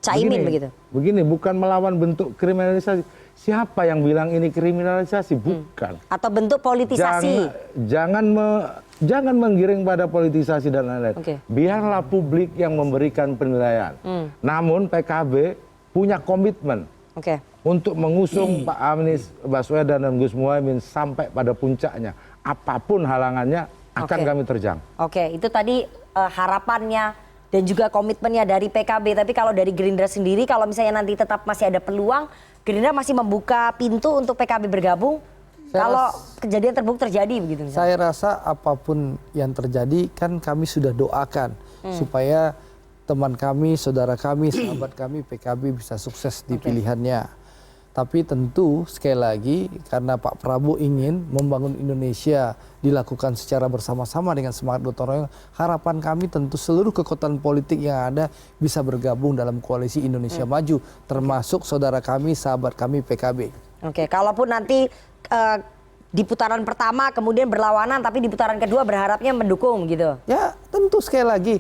Caimin begitu? Begini, bukan melawan bentuk kriminalisasi. Siapa yang bilang ini kriminalisasi? Bukan. Atau bentuk politisasi? Jangan menggiring pada politisasi dan lain-lain. Biarlah publik yang memberikan penilaian. Namun PKB punya komitmen untuk mengusung Pak Anies Baswedan dan Gus Muhaimin sampai pada puncaknya. Apapun halangannya akan kami terjang. Itu tadi harapannya dan juga komitmennya dari PKB. Tapi kalau dari Gerindra sendiri, kalau misalnya nanti tetap masih ada peluang, Gerindra masih membuka pintu untuk PKB bergabung. Kalau kejadian terbukti terjadi begitu. Misalnya. Saya rasa apapun yang terjadi kan kami sudah doakan supaya teman kami, saudara kami, sahabat kami PKB bisa sukses di pilihannya. Tapi tentu sekali lagi karena Pak Prabowo ingin membangun Indonesia dilakukan secara bersama-sama dengan semangat gotong royong, harapan kami tentu seluruh kekuatan politik yang ada bisa bergabung dalam koalisi Indonesia Maju, termasuk saudara kami, sahabat kami PKB. Kalaupun nanti di putaran pertama kemudian berlawanan, tapi di putaran kedua berharapnya mendukung gitu. Ya tentu sekali lagi.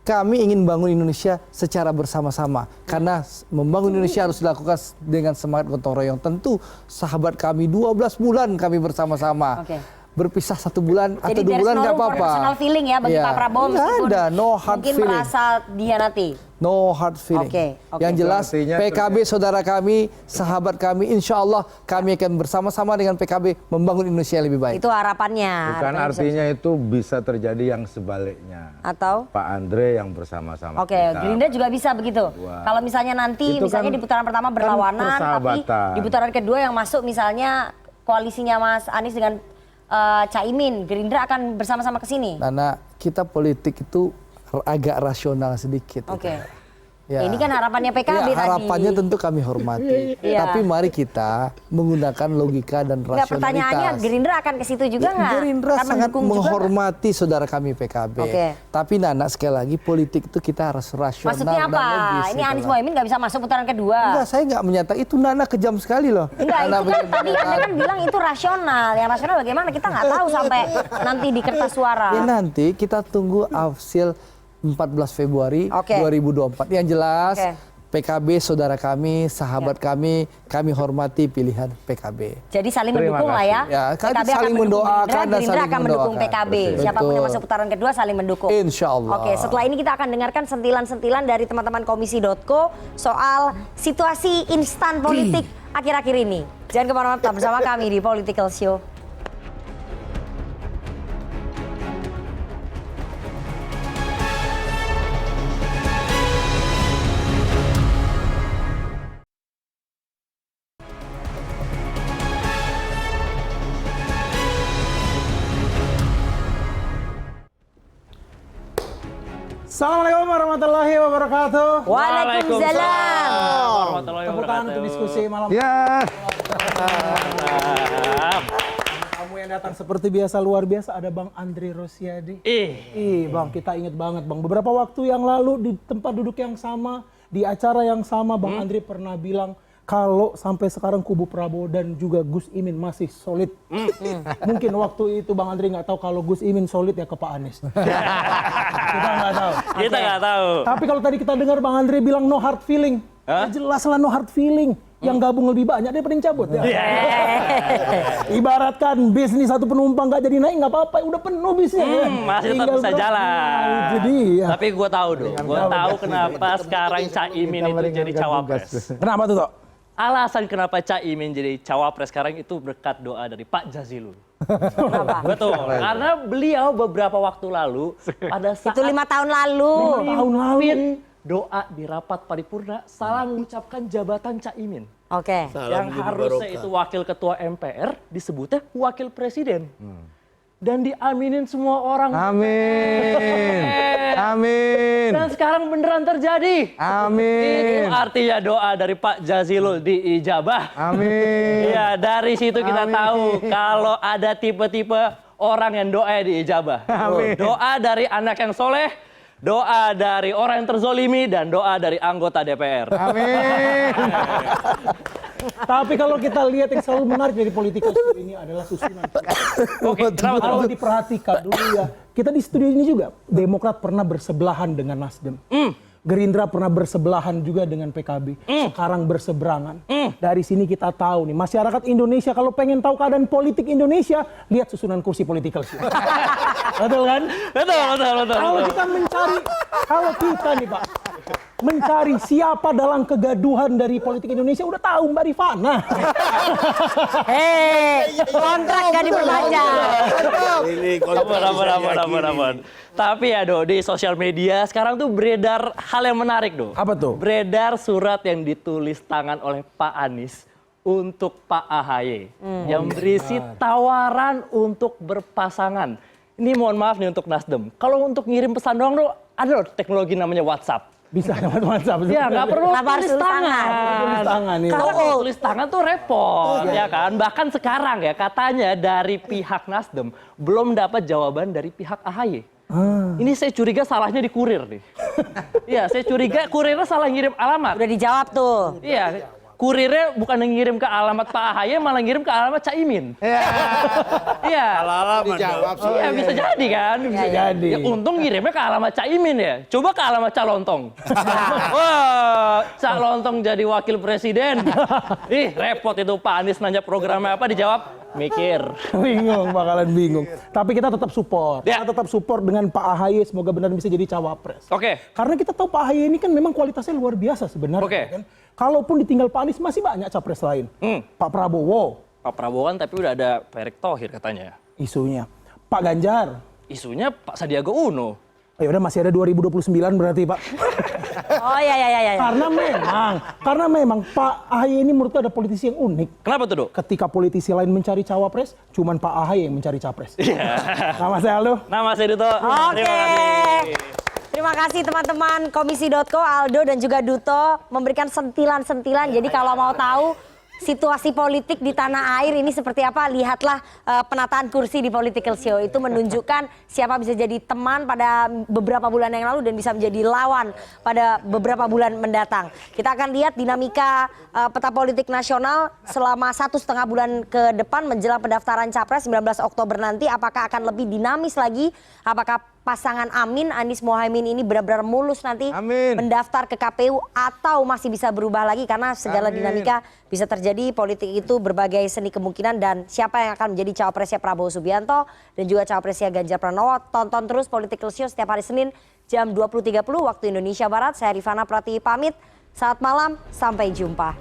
Kami ingin bangun Indonesia secara bersama-sama. Karena membangun Indonesia harus dilakukan dengan semangat gotong royong. Tentu sahabat kami 12 bulan kami bersama-sama. Berpisah 1 bulan atau 2 bulan nggak apa-apa. Personal feeling ya bagi Pak Prabowo meskipun ada, no hard mungkin feeling. merasa dihianati. No hard feeling. Yang jelas PKB saudara kami, sahabat kami, insya Allah kami akan bersama-sama dengan PKB membangun Indonesia yang lebih baik. Itu harapannya. Bukan artinya itu bisa terjadi yang sebaliknya. Atau? Pak Andre yang bersama-sama. Gerindra juga bisa begitu. Kalau misalnya nanti itu misalnya di putaran pertama berlawanan, tapi di putaran kedua yang masuk misalnya koalisinya Mas Anies dengan Caimin, Gerindra akan bersama-sama ke sini. Karena kita politik itu agak rasional sedikit. Ya. Ini kan harapannya PKB tadi. Harapannya tentu kami hormati. Tapi mari kita menggunakan logika dan rasionalitas. Pertanyaannya Gerindra akan ke situ juga nggak? Gerindra sangat menghormati saudara kami PKB. Tapi Nana sekali lagi politik itu kita harus rasional. Maksudnya apa? Dan logis. Ini Anies Muhaimin nggak bisa masuk putaran kedua. Enggak, saya nggak menyatakan itu. Nana kejam sekali loh. Enggak, itu kan tadi Anda kan bilang itu rasional. Yang rasional bagaimana? Kita nggak tahu sampai nanti di kertas suara. Ya nanti kita tunggu hasil 14 Februari 2024. Yang jelas PKB saudara kami, sahabat kami hormati pilihan PKB. Jadi saling mendukung lah ya. PKB saling mendoakan dan Gerindra akan mendukung PKB. Siapapun yang masuk putaran kedua saling mendukung. Insya Allah. Setelah ini kita akan dengarkan sentilan-sentilan dari teman-teman komisi.co soal situasi instan politik akhir-akhir ini. Jangan kemana-mana, tetap bersama kami di Political Show. Assalamualaikum warahmatullahi wabarakatuh. Waalaikumsalam. Tepuk tangan untuk diskusi malam. Ya. Kamu yang datang seperti biasa, luar biasa, ada Bang Andre Rosiade. Bang, kita ingat banget Bang, beberapa waktu yang lalu di tempat duduk yang sama, di acara yang sama, Bang Andre pernah bilang kalau sampai sekarang kubu Prabowo dan juga Gus Imin masih solid. Mungkin waktu itu Bang Andre nggak tahu kalau Gus Imin solid ya ke Pak Anies. Kita nggak tahu. Kita nggak tahu. Tapi kalau tadi kita dengar Bang Andre bilang no hard feeling, ya jelas lah no hard feeling. Yang gabung lebih banyak daripada yang cabut. Ya. Ibaratkan bisnis satu penumpang nggak jadi naik nggak apa-apa, udah penuh bisnya. Masih tetap bisa jalan. Jadi Tapi gue tahu dong, gue tahu kenapa sekarang Caimin itu jadi cawapres. Kenapa tuh, Tok? Alasan kenapa Caimin jadi cawapres sekarang itu berkat doa dari Pak Jazilul. Betul, karena beliau beberapa waktu lalu pada saat itu 5 tahun lalu. Doa di rapat paripurna salah mengucapkan jabatan Caimin. Yang harusnya itu wakil ketua MPR disebutnya wakil presiden. Dan diaminin semua orang. Amin. Amin. Dan sekarang beneran terjadi. Amin. Itu artinya doa dari Pak Jazilul diijabah. Amin. Ya, dari situ kita tahu kalau ada tipe-tipe orang yang doa diijabah. Amin. Doa dari anak yang soleh, Doa dari orang yang terzolimi dan doa dari anggota DPR. Amin. Tapi kalau kita lihat yang selalu menarik dari political show ini adalah susunan. Oke, Kalau diperhatikan dulu ya, kita di studio ini juga Demokrat pernah bersebelahan dengan Nasdem. Gerindra pernah bersebelahan juga dengan PKB. Sekarang berseberangan. Dari sini kita tahu nih, masyarakat Indonesia kalau pengen tahu keadaan politik Indonesia, lihat susunan kursi political show. Betul kan? Betul. Kalau kita nih Pak, mencari siapa dalam kegaduhan dari politik Indonesia, udah tahu Mbak Rifana. Kontrak gak diperbaca. Ampun. Tapi ya Do, di sosial media sekarang tuh beredar hal yang menarik Do. Apa tuh? Beredar surat yang ditulis tangan oleh Pak Anies untuk Pak AHY. Yang berisi tawaran untuk berpasangan. Ini mohon maaf nih untuk Nasdem. Kalau untuk ngirim pesan doang Do, ada loh teknologi namanya WhatsApp. Bisa lewat WhatsApp. Ya nggak perlu tulis tangan. Tulis tangan ya. Karena kalau tulis tangan tuh repot, ya kan. Bahkan sekarang ya katanya dari pihak Nasdem belum dapat jawaban dari pihak AHY. Ini saya curiga salahnya di kurir nih. Iya, saya curiga kurirnya salah ngirim alamat. Udah dijawab tuh. Iya, kurirnya bukan ngirim ke alamat Pak AHY, malah ngirim ke alamat Caimin. Iya. Dijawab sih. Iya, bisa jadi kan? Bisa jadi. Ya, untung ngirimnya ke alamat Caimin ya. Coba ke alamat Calontong. Wah, Calontong jadi wakil presiden. Ih, repot itu Pak Anies nanya programnya apa, dijawab mikir. Bakalan bingung. Tapi kita tetap support. Kita tetap support dengan Pak AHY, semoga benar bisa jadi cawapres. Oke. Karena kita tahu Pak AHY ini kan memang kualitasnya luar biasa sebenarnya. Oke. Kan? Kalaupun ditinggal Pak Anies masih banyak capres lain. Pak Prabowo. Pak Prabowo kan tapi udah ada Pak Erick Thohir katanya. Isunya. Pak Ganjar. Isunya Pak Sandiaga Uno. Ya udah masih ada 2029 berarti Pak. Oh iya. Karena memang Pak AHY ini menurutku ada politisi yang unik. Kenapa tuh Dok? Ketika politisi lain mencari cawapres, cuman Pak AHY yang mencari capres. Nama saya Aldo. Nama saya Duto. Oke. Terima kasih teman-teman Komisi.co, Aldo dan juga Duto memberikan sentilan-sentilan. Jadi kalau mau tahu situasi politik di tanah air ini seperti apa, lihatlah penataan kursi di Political Show. Itu menunjukkan siapa bisa jadi teman pada beberapa bulan yang lalu dan bisa menjadi lawan pada beberapa bulan mendatang. Kita akan lihat dinamika peta politik nasional selama 1,5 bulan ke depan menjelang pendaftaran Capres 19 Oktober nanti. Apakah akan lebih dinamis lagi? Apakah pasangan Amin, Anies Mohaimin ini benar-benar mulus nanti mendaftar ke KPU atau masih bisa berubah lagi karena segala dinamika bisa terjadi. Politik itu berbagai seni kemungkinan dan siapa yang akan menjadi cawapresnya Prabowo Subianto dan juga cawapresnya Ganjar Pranowo. Tonton terus Political Show setiap hari Senin jam 20.30 waktu Indonesia Barat. Saya Rifana Pratiwi pamit. Selamat malam, sampai jumpa.